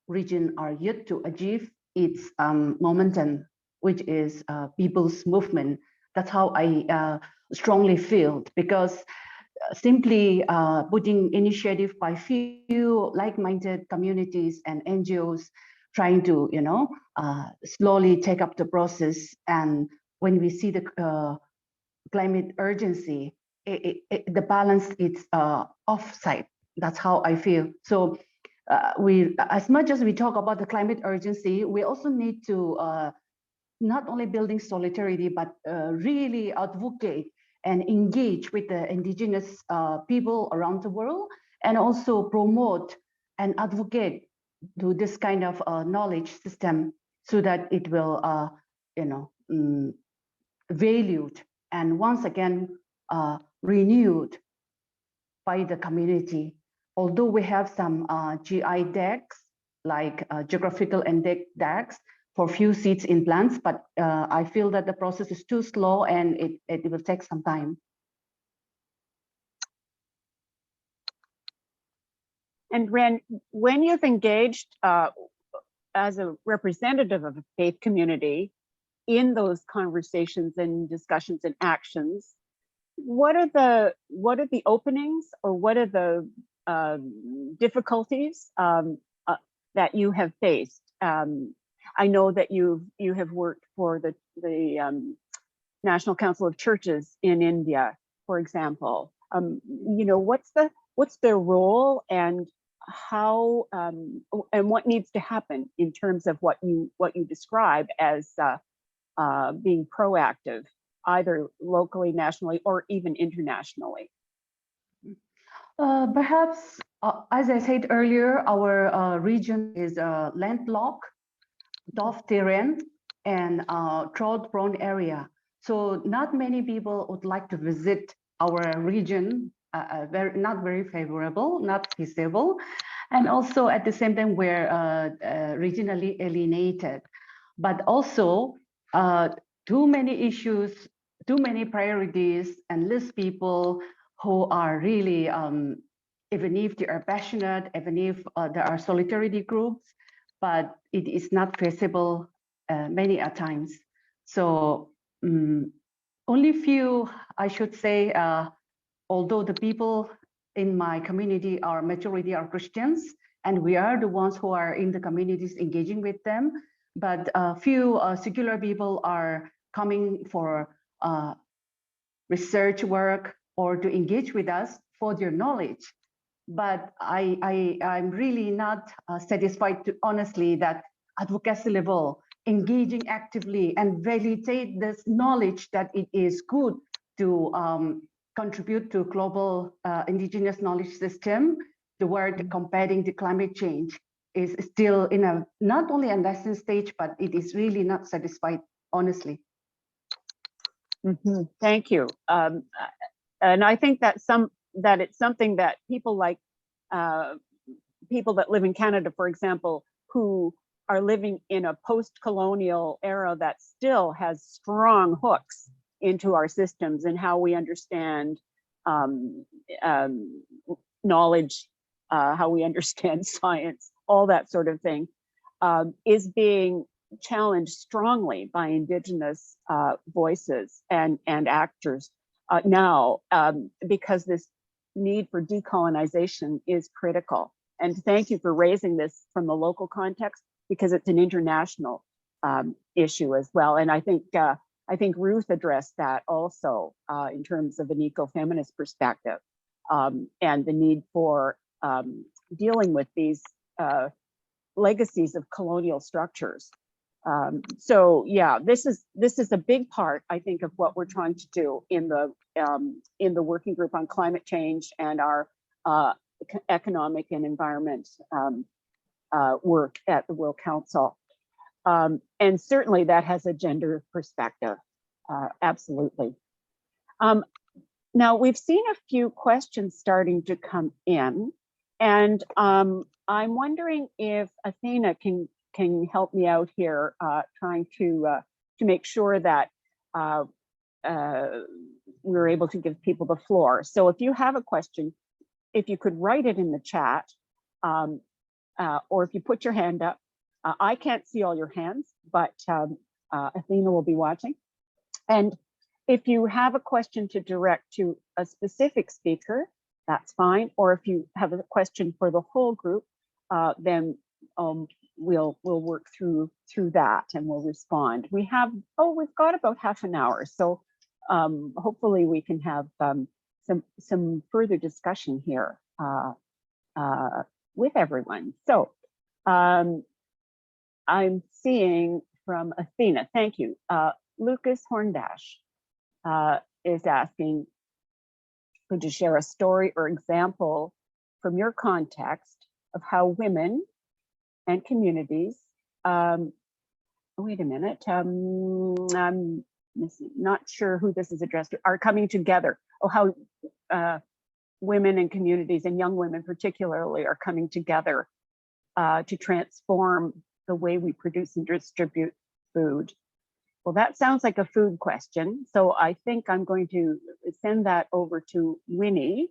region, are yet to achieve its momentum, which is people's movement. That's how I strongly feel, because simply putting initiative by few like-minded communities and NGOs trying to, slowly take up the process. And when we see the climate urgency, the balance is offside. That's how I feel. So we, as much as we talk about the climate urgency, we also need to not only building solidarity, but really advocate and engage with the Indigenous people around the world, and also promote and advocate to this kind of knowledge system, so that it will, valued and once again renewed by the community. Although we have some GI decks, like geographical index decks for few seeds in plants, but I feel that the process is too slow and it will take some time.
And Ren, when you've engaged as a representative of a faith community in those conversations and discussions and actions, what are the openings, or what are the difficulties that you have faced? I know that you have worked for the National Council of Churches in India, for example. What's their role, and how and what needs to happen in terms of what you describe as being proactive, either locally, nationally, or even internationally?
Perhaps, as I said earlier, our region is landlocked, tough terrain, and drought-prone area. So not many people would like to visit our region. Not very favorable, not feasible, and also at the same time we're regionally alienated. But also too many issues, too many priorities, and less people who are really, even if they are passionate, even if there are solidarity groups, but it is not feasible many a times. So only few, I should say, although the people in my community are majority are Christians, and we are the ones who are in the communities engaging with them, but few secular people are coming for research work or to engage with us for their knowledge. but I'm really not satisfied to honestly that advocacy level, engaging actively and validate this knowledge that it is good to contribute to global indigenous knowledge system toward combating the climate change is still in a not only a nascent stage, but it is really not satisfied, honestly.
Mm-hmm. Thank you. And I think that it's something that people like people that live in Canada, for example, who are living in a post-colonial era that still has strong hooks into our systems and how we understand knowledge, how we understand science, all that sort of thing, is being challenged strongly by Indigenous voices and actors now, because this need for decolonization is critical. And thank you for raising this from the local context, because it's an international issue as well. And I think Ruth addressed that also in terms of an eco-feminist perspective, and the need for dealing with these legacies of colonial structures. So yeah, this is a big part, I think, of what we're trying to do in the working group on climate change and our economic and environment work at the World Council. And certainly that has a gender perspective, absolutely. Now we've seen a few questions starting to come in, and I'm wondering if Athena can help me out here, trying to make sure that we're able to give people the floor. So if you have a question, if you could write it in the chat, or if you put your hand up. I can't see all your hands, but Athena will be watching. And if you have a question to direct to a specific speaker, that's fine. Or if you have a question for the whole group, then we'll work through that and we'll respond. We've got about half an hour, so hopefully we can have some further discussion here with everyone. So I'm seeing from Athena, thank you. Lucas Horndash is asking, could you share a story or example from your context of how women and communities, wait a minute, I'm not sure who this is addressed to, are coming together, or how women and communities, and young women particularly, are coming together to transform the way we produce and distribute food. Well, that sounds like a food question. So I think I'm going to send that over to Winnie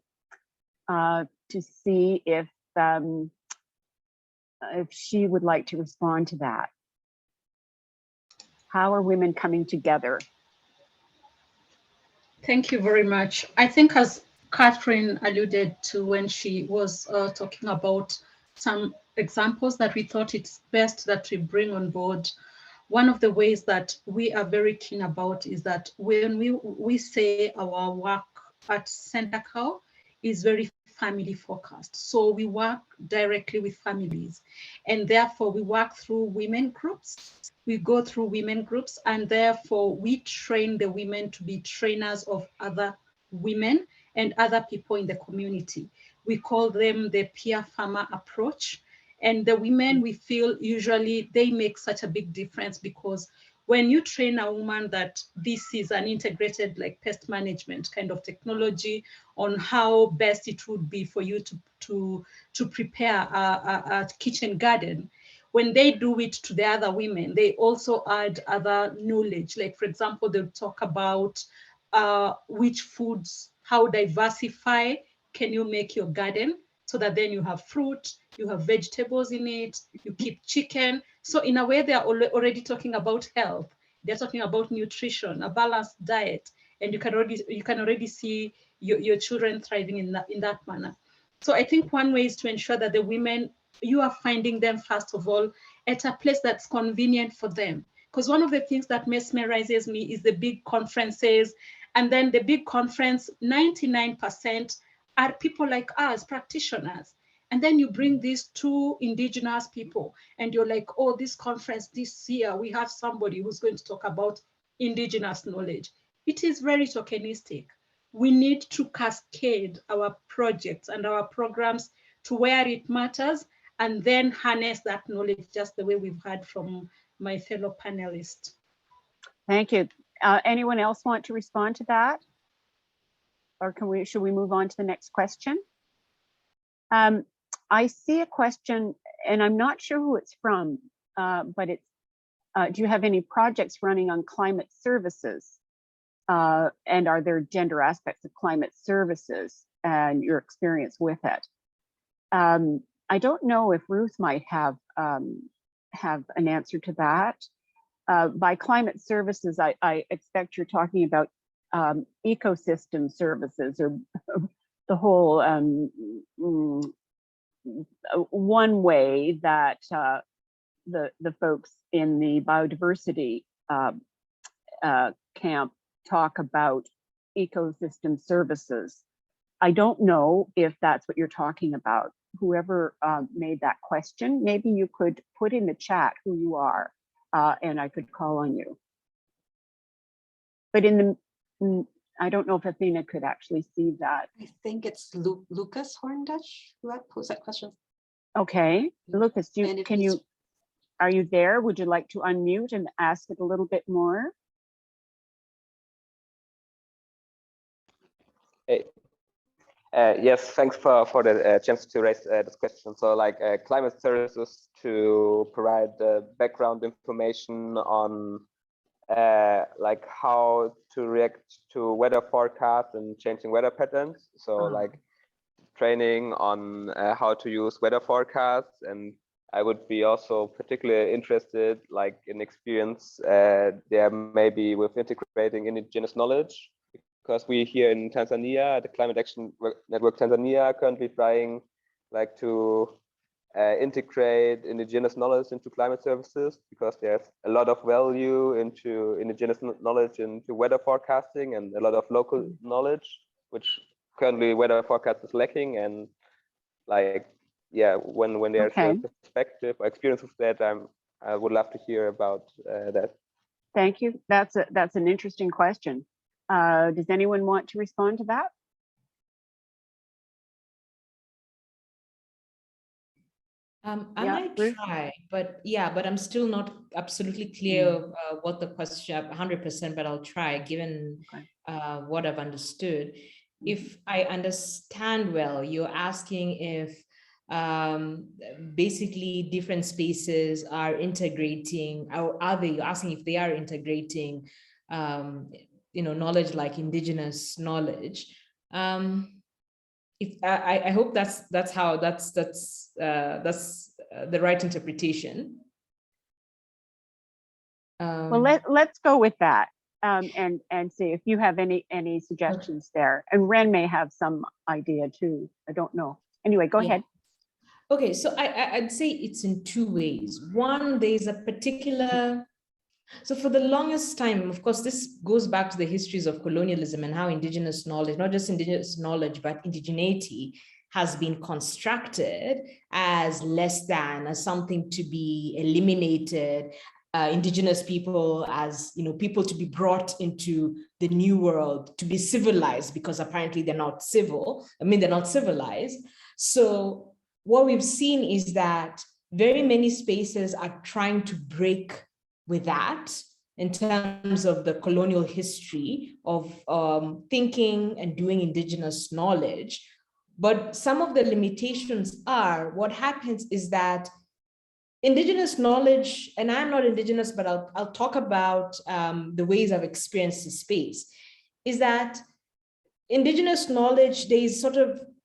to see if she would like to respond to that. How are women coming together?
Thank you very much. I think, as Catherine alluded to when she was talking about some examples that we thought it's best that we bring on board, one of the ways that we are very keen about is that when we say our work at Center Cow is very family focused. So we work directly with families, and therefore we work through women groups. We go through women groups, and therefore we train the women to be trainers of other women and other people in the community. We call them the peer farmer approach. And the women, we feel usually they make such a big difference, because when you train a woman that this is an integrated like pest management kind of technology on how best it would be for you to prepare a kitchen garden, when they do it to the other women, they also add other knowledge. Like, for example, they'll talk about which foods, how diversify can you make your garden, so that then you have fruit, you have vegetables in it, you keep chicken. So in a way, they are already talking about health. They're talking about nutrition, a balanced diet, and you can already see your children thriving in that manner. So I think one way is to ensure that the women, you are finding them, first of all, at a place that's convenient for them. Because one of the things that mesmerizes me is the big conferences. And then the big conference, 99% are people like us, practitioners. And then you bring these two indigenous people and you're like, oh, this conference this year, we have somebody who's going to talk about indigenous knowledge. It is very tokenistic. We need to cascade our projects and our programs to where it matters and then harness that knowledge just the way we've heard from my fellow panelists.
Thank you. Anyone else want to respond to that? Or should we move on to the next question? I see a question, and I'm not sure who it's from, but it's, do you have any projects running on climate services? And are there gender aspects of climate services and your experience with it? I don't know if Ruth might have an answer to that. By climate services, I expect you're talking about ecosystem services, or the whole one way that the folks in the biodiversity camp talk about ecosystem services. I don't know if that's what you're talking about. Whoever made that question, maybe you could put in the chat who you are, and I could call on you. But in the, I don't know if Athena could actually see that.
I think it's Lucas Horndutch who had posed that question.
Okay, Lucas, are you there? Would you like to unmute and ask it a little bit more?
Hey. Yes, thanks for the chance to raise this question. So like climate services to provide background information on like how to react to weather forecasts and changing weather patterns. So like training on how to use weather forecasts. And I would be also particularly interested like in experience there maybe with integrating indigenous knowledge. Because we here in Tanzania, the Climate Action Network Tanzania, are currently trying like to integrate indigenous knowledge into climate services, because there's a lot of value into indigenous knowledge into weather forecasting and a lot of local knowledge, which currently weather forecast is lacking. And like, yeah, when there's a perspective or experience of that, I would love to hear about that.
Thank you. That's an interesting question. Does anyone want to respond to that?
I might try, but yeah, but I'm still not absolutely clear what the question 100%, but I'll try given what I've understood. If I understand well, you're asking if basically different spaces are integrating, or you're asking if they are integrating knowledge like indigenous knowledge. If I hope that's the right interpretation.
Well, let's go with that and see if you have any suggestions there. And Ren may have some idea too. I don't know. Anyway, go ahead.
Okay, so I'd say it's in two ways. One, there's a particular. So for the longest time, of course, this goes back to the histories of colonialism and how indigenous knowledge, not just indigenous knowledge, but indigeneity has been constructed as less than, as something to be eliminated, indigenous people as, people to be brought into the new world, to be civilized, because apparently they're not they're not civilized. So what we've seen is that very many spaces are trying to break with that in terms of the colonial history of thinking and doing indigenous knowledge. But some of the limitations are, what happens is that indigenous knowledge, and I'm not indigenous, but I'll talk about the ways I've experienced the space, is that indigenous knowledge,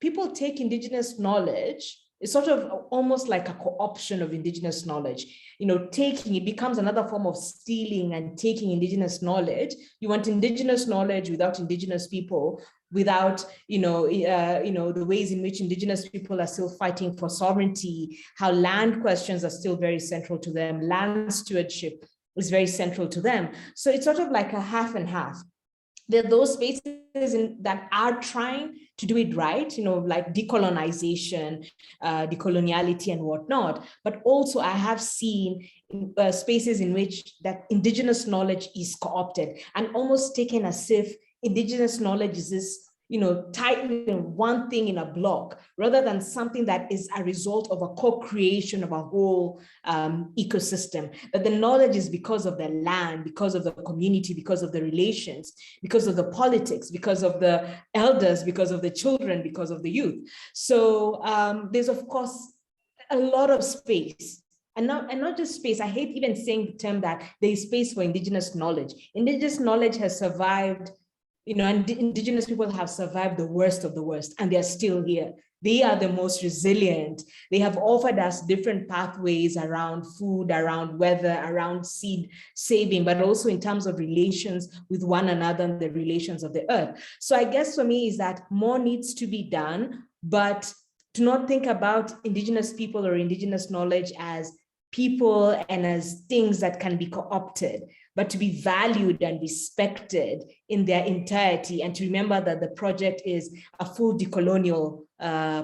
people take indigenous knowledge, it's sort of almost like a co-option of indigenous knowledge. It becomes another form of stealing and taking indigenous knowledge. You want indigenous knowledge without indigenous people, without, the ways in which indigenous people are still fighting for sovereignty, how land questions are still very central to them, land stewardship is very central to them. So it's sort of like a half and half. there are those spaces that are trying to do it right, like decolonization, decoloniality and whatnot. But also I have seen spaces in which that indigenous knowledge is co-opted and almost taken as if indigenous knowledge is this, one thing in a block, rather than something that is a result of a co-creation of a whole ecosystem. That the knowledge is because of the land, because of the community, because of the relations, because of the politics, because of the elders, because of the children, because of the youth. So there's of course a lot of space. And not just space. I hate even saying the term that there is space for indigenous knowledge. Indigenous knowledge has survived, and indigenous people have survived the worst of the worst, and they're still here. They are the most resilient. They have offered us different pathways around food, around weather, around seed saving, but also in terms of relations with one another and the relations of the earth. So I guess for me is that more needs to be done, but to not think about indigenous people or indigenous knowledge as people and as things that can be co-opted, but to be valued and respected in their entirety, and to remember that the project is a full decolonial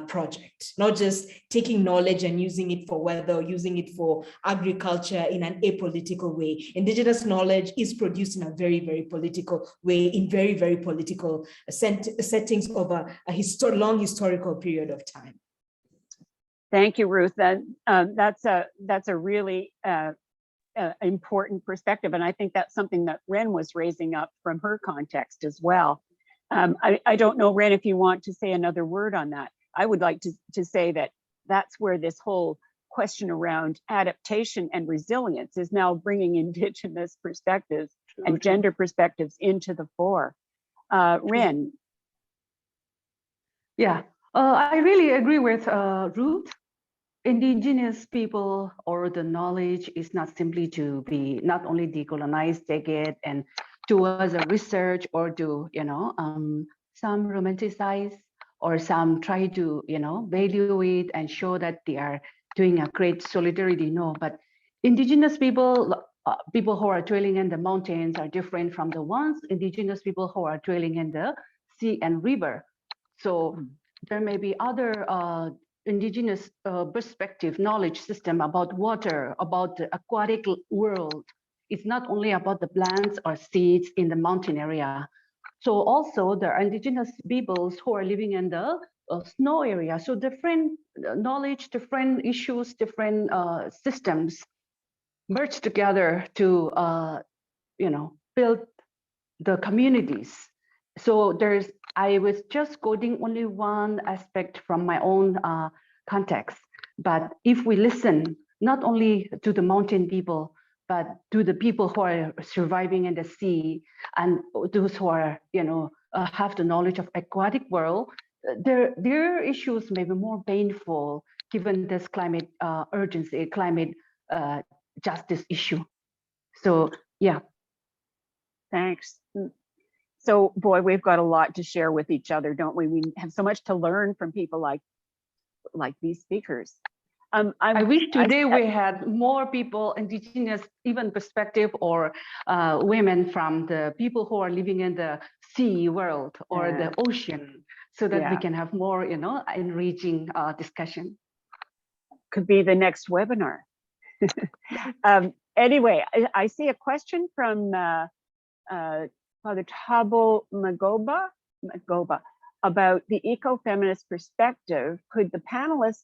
project, not just taking knowledge and using it for weather or using it for agriculture in an apolitical way. Indigenous knowledge is produced in a very, very political way, in very, very political settings over a long historical period of time.
Thank you, Ruth. That's a really important perspective, and I think that's something that Ren was raising up from her context as well. I don't know, Ren, if you want to say another word on that. I would like to say that that's where this whole question around adaptation and resilience is now bringing Indigenous perspectives and gender perspectives into the fore. Ren.
Yeah, I really agree with Ruth. Indigenous people or the knowledge is not simply to be not only decolonized, take it and do as a research or do, some romanticize or some try to, value it and show that they are doing a great solidarity. No, but Indigenous people, people who are dwelling in the mountains are different from the ones Indigenous people who are dwelling in the sea and river. So there may be other Indigenous perspective, knowledge system about water, about the aquatic world. It's not only about the plants or seeds in the mountain area. So also there are Indigenous peoples who are living in the snow area. So different knowledge, different issues, different systems merge together to, build the communities. So I was just quoting only one aspect from my own context. But if we listen not only to the mountain people, but to the people who are surviving in the sea and those who are, have the knowledge of aquatic world, their issues may be more painful given this climate urgency, climate justice issue. So, yeah.
Thanks. So, boy, we've got a lot to share with each other, don't we? We have so much to learn from people like these speakers.
I wish today we had more people, Indigenous, even perspective, or women from the people who are living in the sea world or the ocean, so that we can have more, enriching discussion.
Could be the next webinar. Anyway, I see a question from Father Thabo Magoba about the eco-feminist perspective. Could the panelists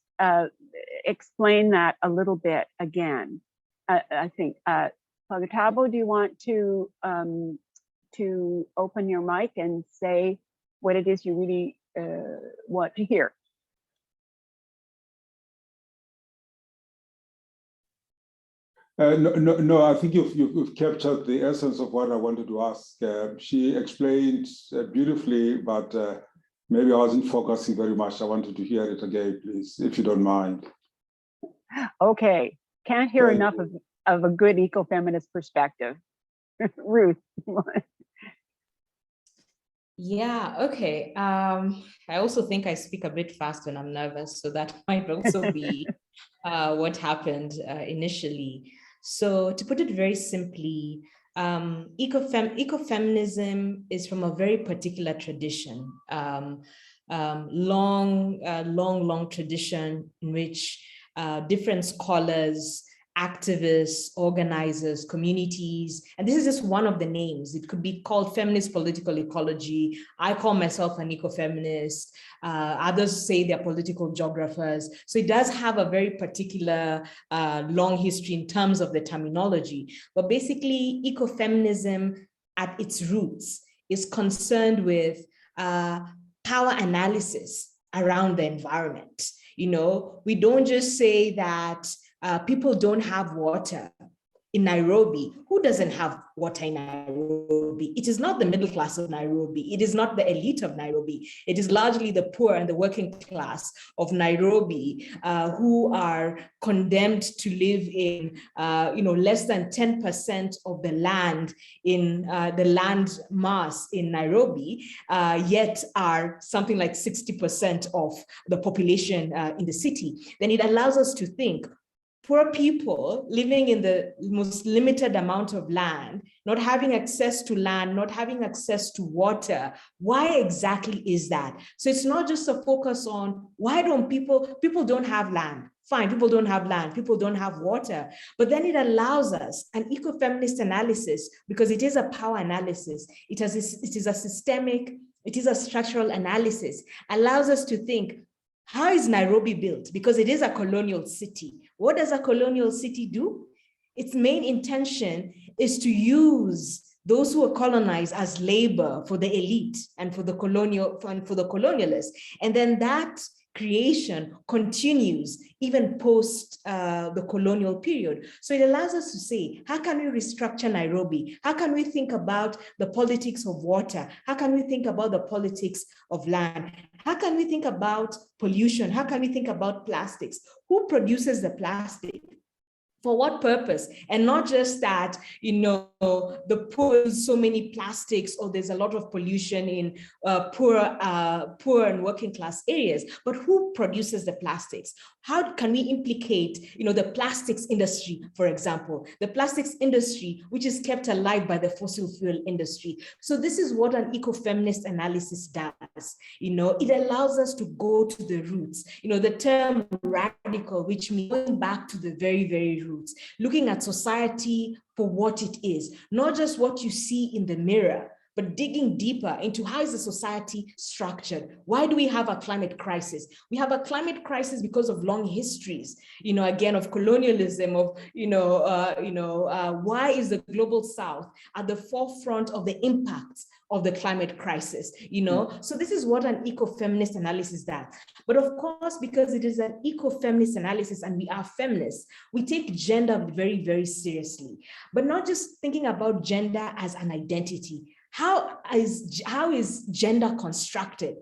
explain that a little bit again? I think, Father Thabo, do you want to open your mic and say what it is you really want to hear?
No, I think you've captured the essence of what I wanted to ask. She explained beautifully, but maybe I wasn't focusing very much. I wanted to hear it again, please, if you don't mind.
Okay, can't hear enough of a good eco-feminist perspective. Ruth.
Yeah, okay. I also think I speak a bit fast when I'm nervous, so that might also be what happened initially. So to put it very simply, ecofeminism is from a very particular tradition, long tradition in which different scholars, activists, organizers, communities, and this is just one of the names. It could be called feminist political ecology. I call myself an ecofeminist. Others say they're political geographers. So it does have a very particular long history in terms of the terminology. But basically, ecofeminism at its roots is concerned with power analysis around the environment. You know, we don't just say that people don't have water in Nairobi. Who doesn't have water in Nairobi? It is not the middle class of Nairobi. It is not the elite of Nairobi. It is largely the poor and the working class of Nairobi who are condemned to live in, less than 10% of the land in the land mass in Nairobi, yet are something like 60% of the population in the city. Then it allows us to think, poor people living in the most limited amount of land, not having access to land, not having access to water. Why exactly is that? So it's not just a focus on why don't people don't have land. Fine, people don't have land, people don't have water, but then it allows us an ecofeminist analysis, because it is a power analysis. It is a systemic, it is a structural analysis, allows us to think, how is Nairobi built? Because it is a colonial city. What does a colonial city do? Its main intention is to use those who are colonized as labor for the elite and for the colonialists. And then that creation continues even post the colonial period. So it allows us to say, how can we restructure Nairobi? How can we think about the politics of water? How can we think about the politics of land? How can we think about pollution? How can we think about plastics? Who produces the plastic? For what purpose? And not just that, the poor use so many plastics, or there's a lot of pollution in poor and working class areas, but who produces the plastics? How can we implicate, the plastics industry, for example, the plastics industry, which is kept alive by the fossil fuel industry? So this is what an ecofeminist analysis does. It allows us to go to the roots. The term radical, which means going back to the very, very roots, looking at society for what it is, not just what you see in the mirror, but digging deeper into how is the society structured? Why do we have a climate crisis? We have a climate crisis because of long histories, again, of colonialism, of, why is the global South at the forefront of the impacts of the climate crisis, So this is what an ecofeminist analysis does. But of course, because it is an ecofeminist analysis and we are feminists, we take gender very, very seriously, but not just thinking about gender as an identity. How is gender constructed?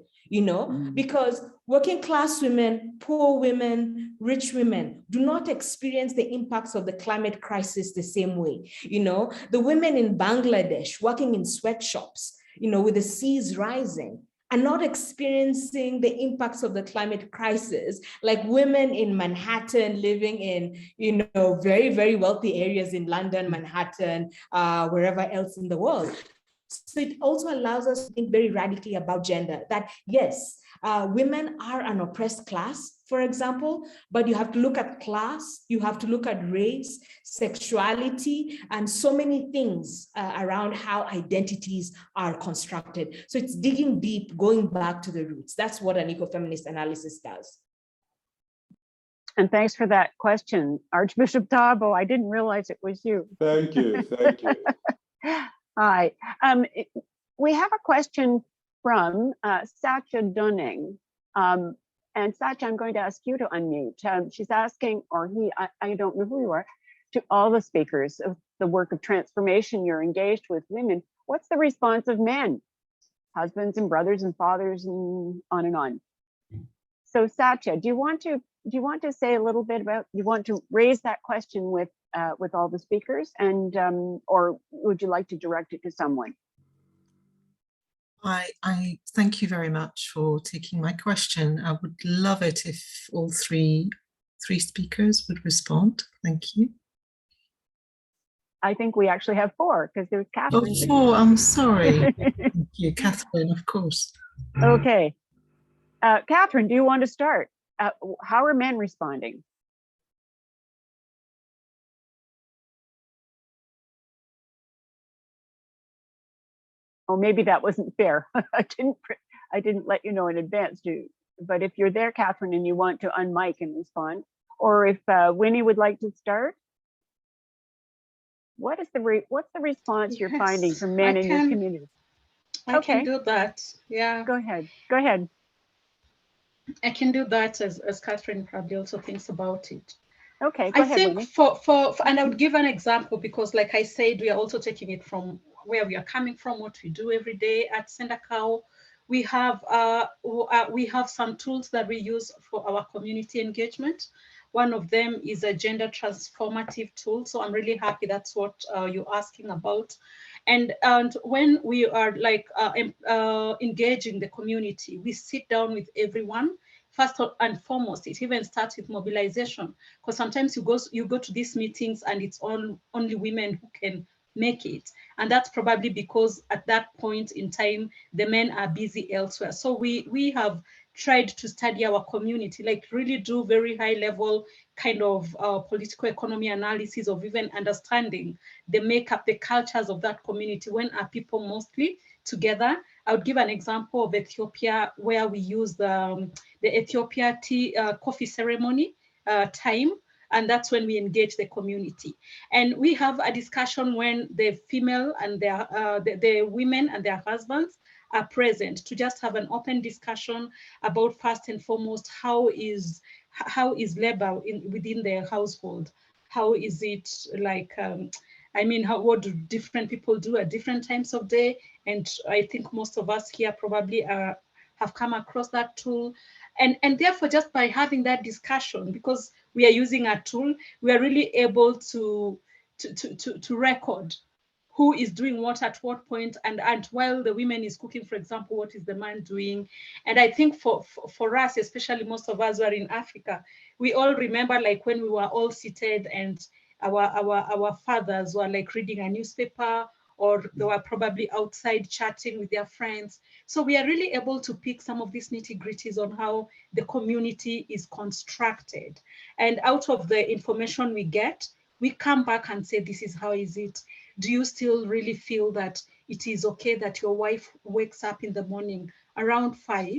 Because working class women, poor women, rich women do not experience the impacts of the climate crisis the same way. The women in Bangladesh working in sweatshops, with the seas rising, are not experiencing the impacts of the climate crisis like women in Manhattan living in, very, very wealthy areas in London, Manhattan, wherever else in the world. So it also allows us to think very radically about gender, that yes, women are an oppressed class, for example, but you have to look at class, you have to look at race, sexuality, and so many things around how identities are constructed. So it's digging deep, going back to the roots. That's what an ecofeminist analysis does.
And thanks for that question, Archbishop Tabo. I didn't realize it was you.
Thank you. Thank you.
Hi. We have a question from Satya Dunning. And Satya, I'm going to ask you to unmute. She's asking, or he, I don't know who you are, to all the speakers of the work of transformation you're engaged with women, what's the response of men, husbands and brothers and fathers and on and on? So Satya, do you want to say a little bit about, you want to raise that question with all the speakers, and or would you like to direct it to someone?
I thank you very much for taking my question. I would love it if all three speakers would respond. Thank you.
I think we actually have 4 because there's
Oh,
Catherine.
4, I'm sorry. Thank you, Catherine, of course.
Okay. Catherine, do you want to start? How are men responding? Oh, maybe that wasn't fair. I didn't let you know in advance, but if you're there, Catherine, and you want to unmic and respond, or if Winnie would like to start, what's the response you're finding from men in your community?
I can do that. Yeah.
Go ahead. Go ahead.
I can do that as Catherine probably also thinks about it.
Okay, go ahead,
think
Winnie.
And I would give an example because, like I said, we are also taking it from where we are coming from, what we do every day at Sendakau. We have some tools that we use for our community engagement. One of them is a gender transformative tool. So I'm really happy that's what you're asking about. And when we are like engaging the community, we sit down with everyone. First and foremost, it even starts with mobilization, because sometimes you go to these meetings and it's only women who can make it. And that's probably because at that point in time, the men are busy elsewhere. So we have tried to study our community, like really do very high level kind of political economy analysis of even understanding the makeup, the cultures of that community. When are people mostly together? I would give an example of Ethiopia, where we use the Ethiopia tea coffee ceremony time, and that's when we engage the community. And we have a discussion when the female and the women and their husbands are present, to just have an open discussion about, first and foremost, how is labor within their household? How is it like, what do different people do at different times of day? And I think most of us here probably have come across that tool. And therefore, just by having that discussion, because we are using a tool, we are really able to record who is doing what at what point, and while the women is cooking, for example, what is the man doing? And I think for us, especially most of us who are in Africa, we all remember like when we were all seated and our fathers were like reading a newspaper, or they were probably outside chatting with their friends. So we are really able to pick some of these nitty-gritties on how the community is constructed. And out of the information we get, we come back and say, this is how is it? Do you still really feel that it is okay that your wife wakes up in the morning around 5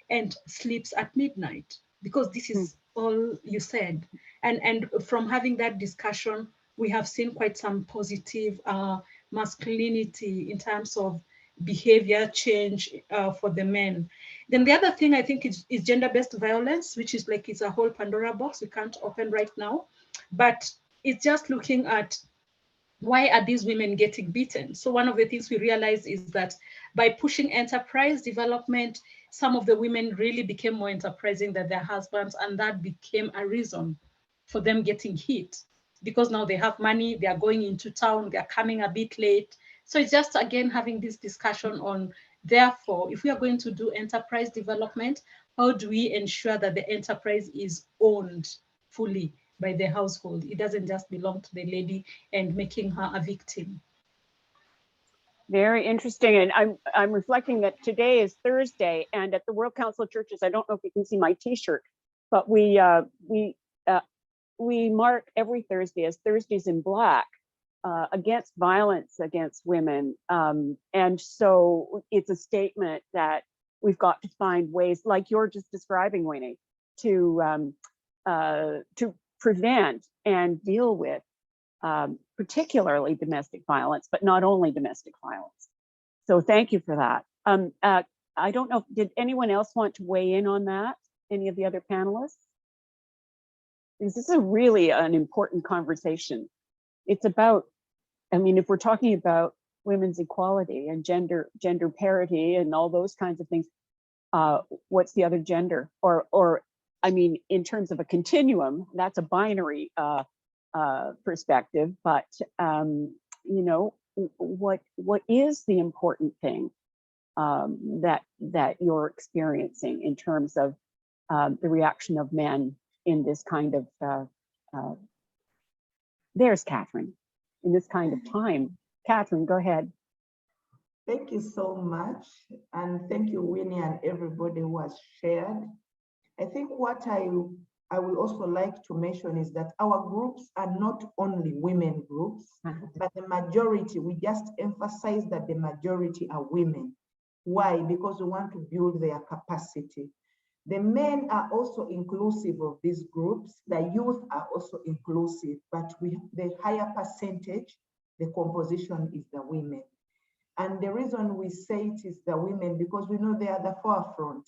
and sleeps at midnight? Because this is all you said. And from having that discussion, we have seen quite some positive masculinity in terms of behavior change for the men. Then the other thing I think is gender-based violence, which is like, it's a whole Pandora box we can't open right now, but it's just looking at why are these women getting beaten? So one of the things we realized is that by pushing enterprise development, some of the women really became more enterprising than their husbands, and that became a reason for them getting hit. Because now they have money, they are going into town, they're coming a bit late. So it's just, again, having this discussion on, therefore, if we are going to do enterprise development, how do we ensure that the enterprise is owned fully by the household? It doesn't just belong to the lady and making her a victim.
Very interesting. And I'm reflecting that today is Thursday, and at the World Council of Churches, I don't know if you can see my T-shirt, but we mark every Thursday as Thursdays in Black against violence against women. And so it's a statement that we've got to find ways, like you're just describing, Winnie, to prevent and deal with particularly domestic violence, but not only domestic violence. So thank you for that. I don't know, did anyone else want to weigh in on that? Any of the other panelists? Because this is really an important conversation. It's about, if we're talking about women's equality and gender parity and all those kinds of things, what's the other gender? Or in terms of a continuum, that's a binary perspective, but what is the important thing that you're experiencing in terms of the reaction of men in this kind of there's Catherine. in this kind of time. Catherine, go ahead.
Thank you so much. And thank you, Winnie, and everybody who has shared. I think what I will also like to mention is that our groups are not only women groups, but the majority, we just emphasize that the majority are women. Why? Because we want to build their capacity. The men are also inclusive of these groups. The youth are also inclusive, but the higher percentage, the composition is the women. And the reason we say it is the women, because we know they are the forefront,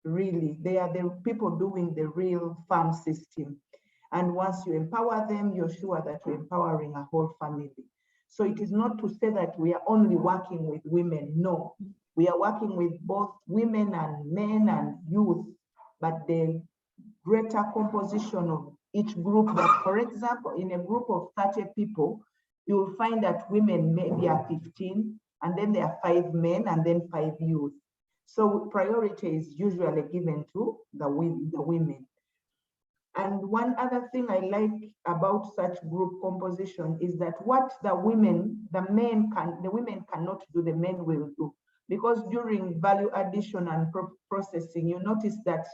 really. They are the people doing the real farm system. And once you empower them, you're sure that you're empowering a whole family. So it is not to say that we are only working with women. No, we are working with both women and men and youth, but the greater composition of each group, that, for example, in a group of 30 people, you will find that women maybe are 15, and then there are 5 men and then 5 youth. So priority is usually given to the women. And one other thing I like about such group composition is that what the women cannot do, the men will do. Because during value addition and processing, you notice that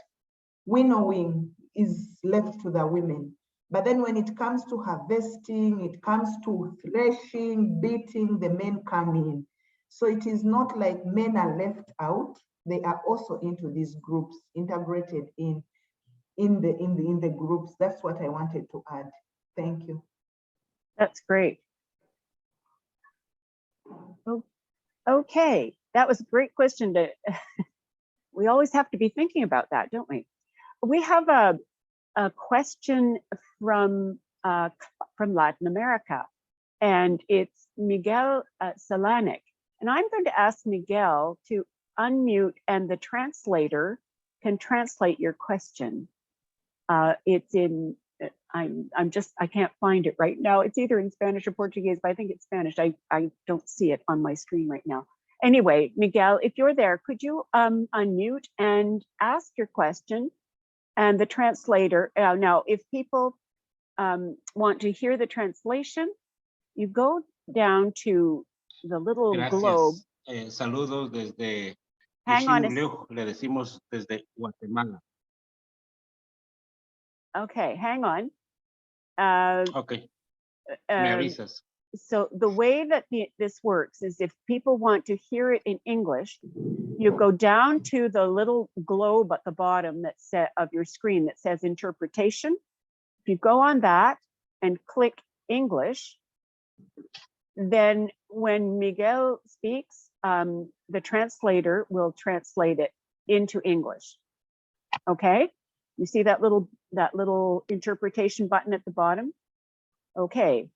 winnowing is left to the women. But then when it comes to harvesting, it comes to threshing, beating, the men come in. So it is not like men are left out. They are also into these groups, integrated in the groups. That's what I wanted to add. Thank you.
That's great. Okay, that was a great question. We always have to be thinking about that, don't we? We have a question from Latin America, and it's Miguel Salanik. And I'm going to ask Miguel to unmute, and the translator can translate your question. It's in, I can't find it right now. It's either in Spanish or Portuguese, but I think it's Spanish. I don't see it on my screen right now. Anyway, Miguel, if you're there, could you unmute and ask your question? And the translator, now if people want to hear the translation, you go down to the little globe.
Saludos desde,
Hang on.
le decimos desde Guatemala.
Okay, hang on.
Okay, me avisas.
So the way that this works is if people want to hear it in English, you go down to the little globe at the bottom of your screen that says interpretation. If you go on that and click English, then when Miguel speaks, the translator will translate it into English. Okay, you see that little interpretation button at the bottom? Okay,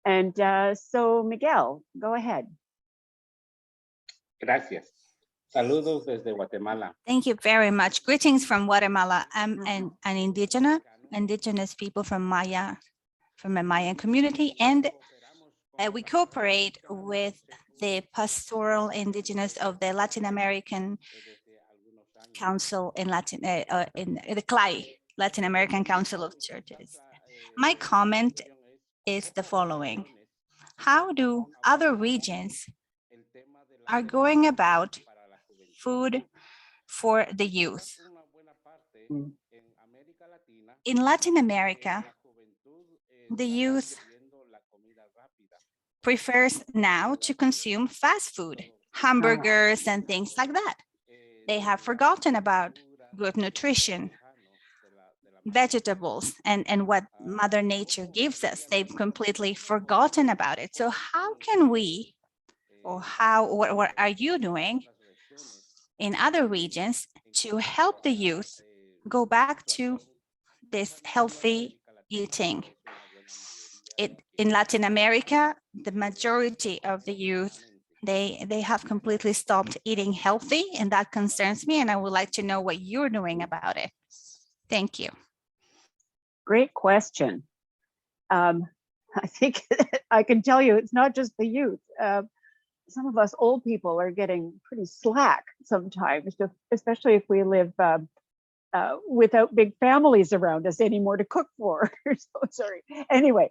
and so Miguel, go ahead.
Gracias. Saludos desde Guatemala.
Thank you very much. Greetings from Guatemala. I'm an indigenous people from a Mayan community, and we cooperate with the pastoral indigenous of the Latin American Council in the CLAI, Latin American Council of Churches. My comment is the following: how do other regions are going about food for the youth? In Latin America, the youth prefers now to consume fast food, hamburgers and things like that. They have forgotten about good nutrition, vegetables, and what Mother Nature gives us. They've completely forgotten about it. So how can we, or what are you doing in other regions to help the youth go back to this healthy eating? In Latin America, the majority of the youth, they have completely stopped eating healthy, and that concerns me, and I would like to know what you're doing about it. Thank you.
Great question. I think I can tell you it's not just the youth. Some of us old people are getting pretty slack sometimes, especially if we live without big families around us anymore to cook for. So sorry. Anyway,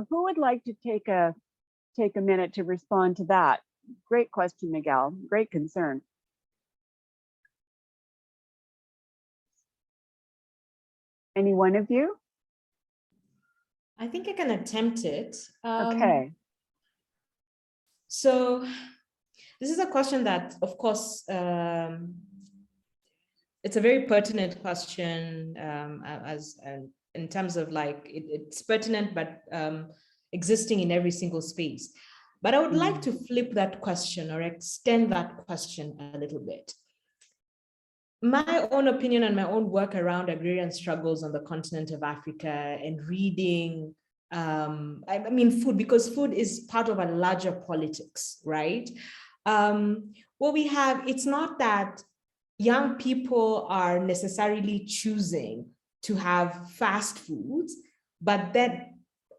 Who would like to take a minute to respond to that? Great question, Miguel. Great concern. Any one of you?
I think I can attempt it.
Okay.
So this is a question that, of course, it's a very pertinent question in terms of like, it's pertinent, but existing in every single space. But I would like to flip that question or extend that question a little bit. My own opinion and my own work around agrarian struggles on the continent of Africa and reading, I mean, food, because food is part of a larger politics, right? What we have, it's not that young people are necessarily choosing to have fast foods, but that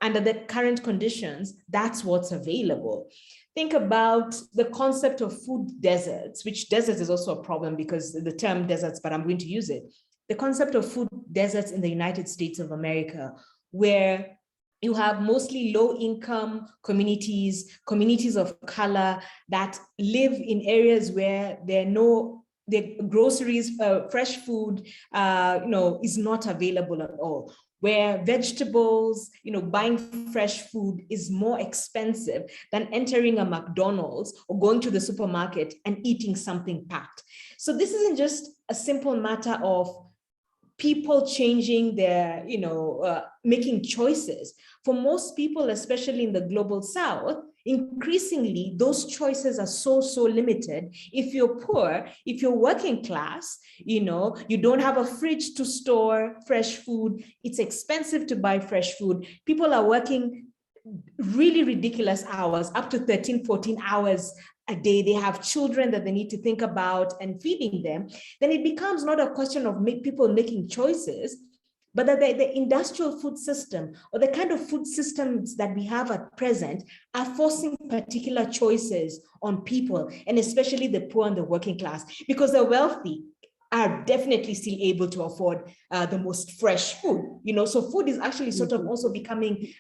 under the current conditions, that's what's available. Think about the concept of food deserts, which deserts is also a problem because the term deserts, but I'm going to use it. The concept of food deserts in the United States of America, where you have mostly low-income communities, communities of color that live in areas where the groceries, fresh food, is not available at all, where vegetables, buying fresh food is more expensive than entering a McDonald's or going to the supermarket and eating something packed. So this isn't just a simple matter of people changing their, making choices. For most people, especially in the global South, increasingly, those choices are so limited. If you're poor, if you're working class, you don't have a fridge to store fresh food, it's expensive to buy fresh food. People are working really ridiculous hours, up to 13, 14 hours a day. They have children that they need to think about and feeding them. Then it becomes not a question of people making choices, but that the industrial food system or the kind of food systems that we have at present are forcing particular choices on people, and especially the poor and the working class, because the wealthy are definitely still able to afford the most fresh food. So food is actually sort of also becoming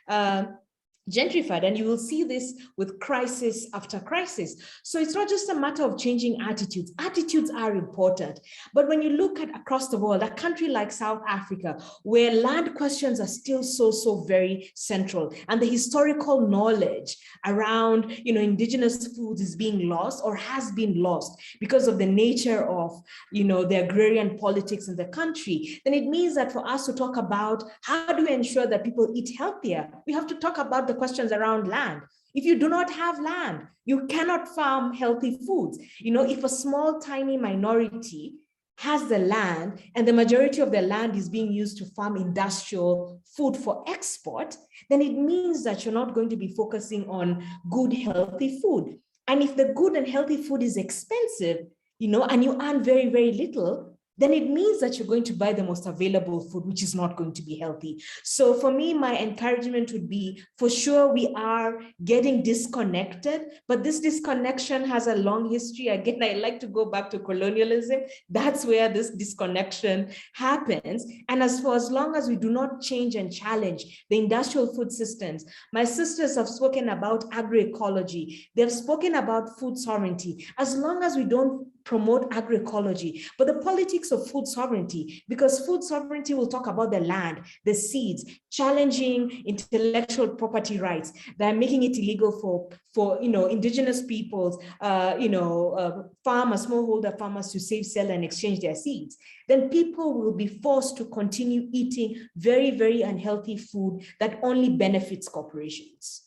gentrified, and you will see this with crisis after crisis. So it's not just a matter of changing attitudes. Attitudes are important, but when you look at across the world, a country like South Africa, where land questions are still so very central, and the historical knowledge around indigenous foods is being lost or has been lost because of the nature of the agrarian politics in the country, then it means that for us to talk about how do we ensure that people eat healthier, we have to talk about the questions around land. If you do not have land, you cannot farm healthy foods. If a small, tiny minority has the land and the majority of the land is being used to farm industrial food for export, then it means that you're not going to be focusing on good, healthy food. And if the good and healthy food is expensive, and you earn very, very little, then it means that you're going to buy the most available food, which is not going to be healthy. So for me, my encouragement would be, for sure, we are getting disconnected, but this disconnection has a long history. Again, I like to go back to colonialism. That's where this disconnection happens. And for as long as we do not change and challenge the industrial food systems, my sisters have spoken about agroecology. They've spoken about food sovereignty. As long as we don't promote agroecology, but the politics of food sovereignty, because food sovereignty will talk about the land, the seeds, challenging intellectual property rights that are making it illegal for indigenous peoples, farmers, smallholder farmers to save, sell, and exchange their seeds. Then people will be forced to continue eating very, very unhealthy food that only benefits corporations.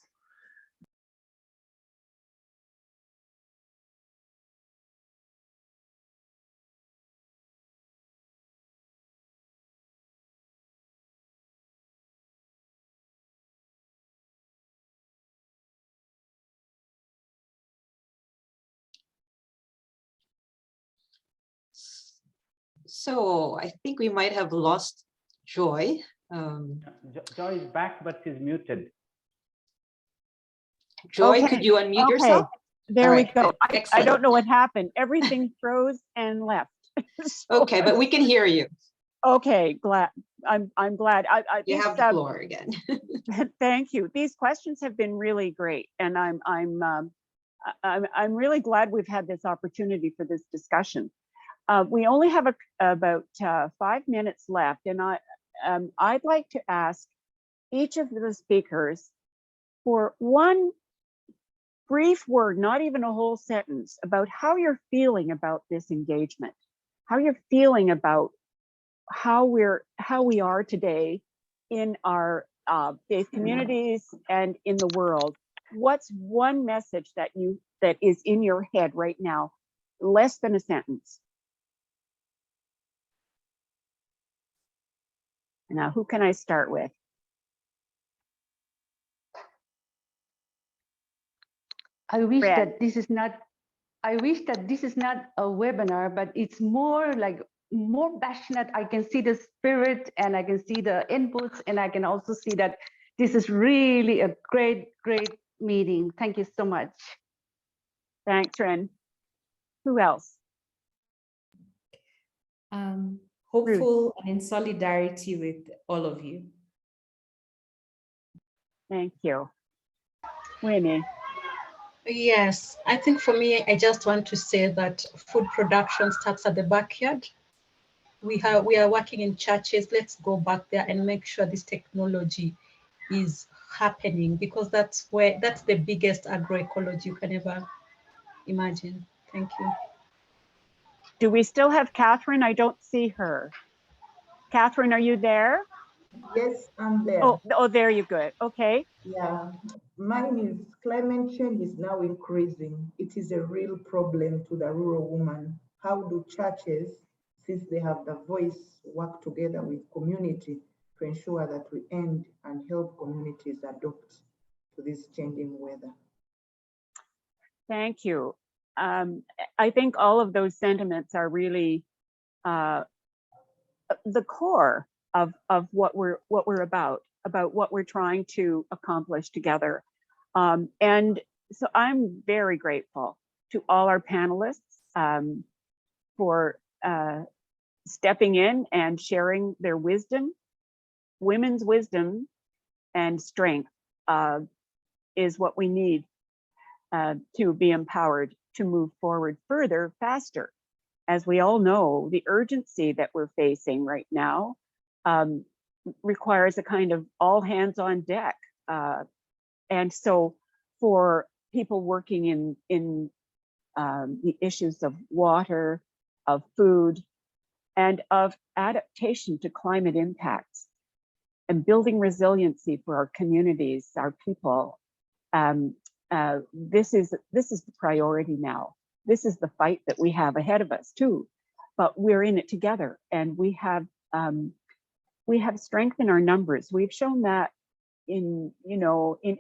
So I think we might have lost Joy.
Joy is back, but she's muted.
Joy,
Okay.
could you unmute yourself?
There we
right.
go. I
Excellent.
don't know what happened. Everything froze and left.
Okay, but we can hear you.
Okay, I'm glad.
You have the floor again.
Thank you. These questions have been really great, and I'm really glad we've had this opportunity for this discussion. We only have about 5 minutes left, and I'd like to ask each of the speakers for one brief word, not even a whole sentence, about how you're feeling about this engagement, how you're feeling about how we are today in our faith communities and in the world. What's one message that is in your head right now? Less than a sentence. Now, who can I start with?
I wish
Fred.
that this is not a webinar, but it's more passionate. I can see the spirit and I can see the inputs, and I can also see that this is really a great meeting. Thank you so much.
Thanks, Ren. Who else?
Hopeful and in solidarity with all of you.
Thank you. Winnie.
Yes, I think for me, I just want to say that food production starts at the backyard. We are working in churches. Let's go back there and make sure this technology is happening, because that's the biggest agroecology you can ever imagine. Thank you.
Do we still have Catherine? I don't see her. Catherine, are you there?
Yes, I'm there.
Oh, there you go. Okay.
Yeah, mine is climate change is now increasing. It is a real problem to the rural woman. How do churches, since they have the voice, work together with community to ensure that we end and help communities adapt to this changing weather?
Thank you. I think all of those sentiments are really the core of what we're about what we're trying to accomplish together. And so I'm very grateful to all our panelists for stepping in and sharing their wisdom. Women's wisdom and strength is what we need to be empowered to move forward further, faster. As we all know, the urgency that we're facing right now requires a kind of all hands on deck. And so for people working in the issues of water, of food, and of adaptation to climate impacts, and building resiliency for our communities, our people, this is the priority now. This is the fight that we have ahead of us too, but we're in it together, and we have strength in our numbers. We've shown that in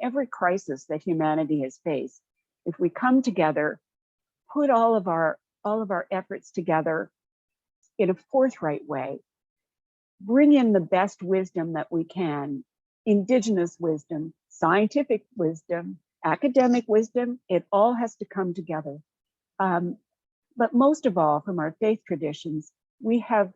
every crisis that humanity has faced. If we come together, put all of our efforts together in a forthright way, bring in the best wisdom that we can, Indigenous wisdom, scientific wisdom, academic wisdom, it all has to come together. But most of all, from our faith traditions, we have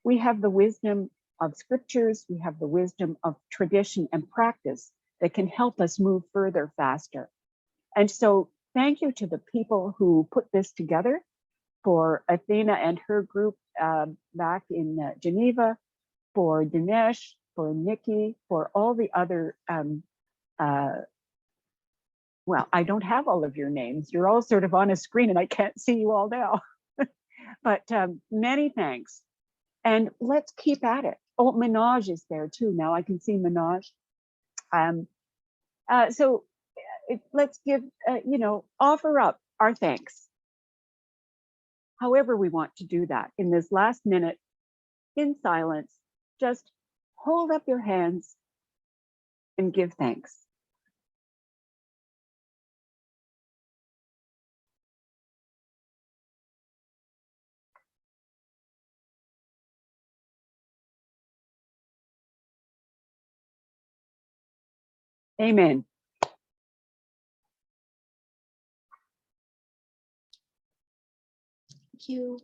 the wisdom of scriptures, we have the wisdom of tradition and practice that can help us move further faster. And so thank you to the people who put this together, for Athena and her group back in Geneva, for Dinesh, for Nikki, for all the other, well, I don't have all of your names. You're all sort of on a screen and I can't see you all now. But many thanks. And let's keep at it. Oh, Minaj is there too. Now I can see Minaj. So let's give, offer up our thanks. However we want to do that in this last minute, in silence, just hold up your hands and give thanks. Amen.
Thank you.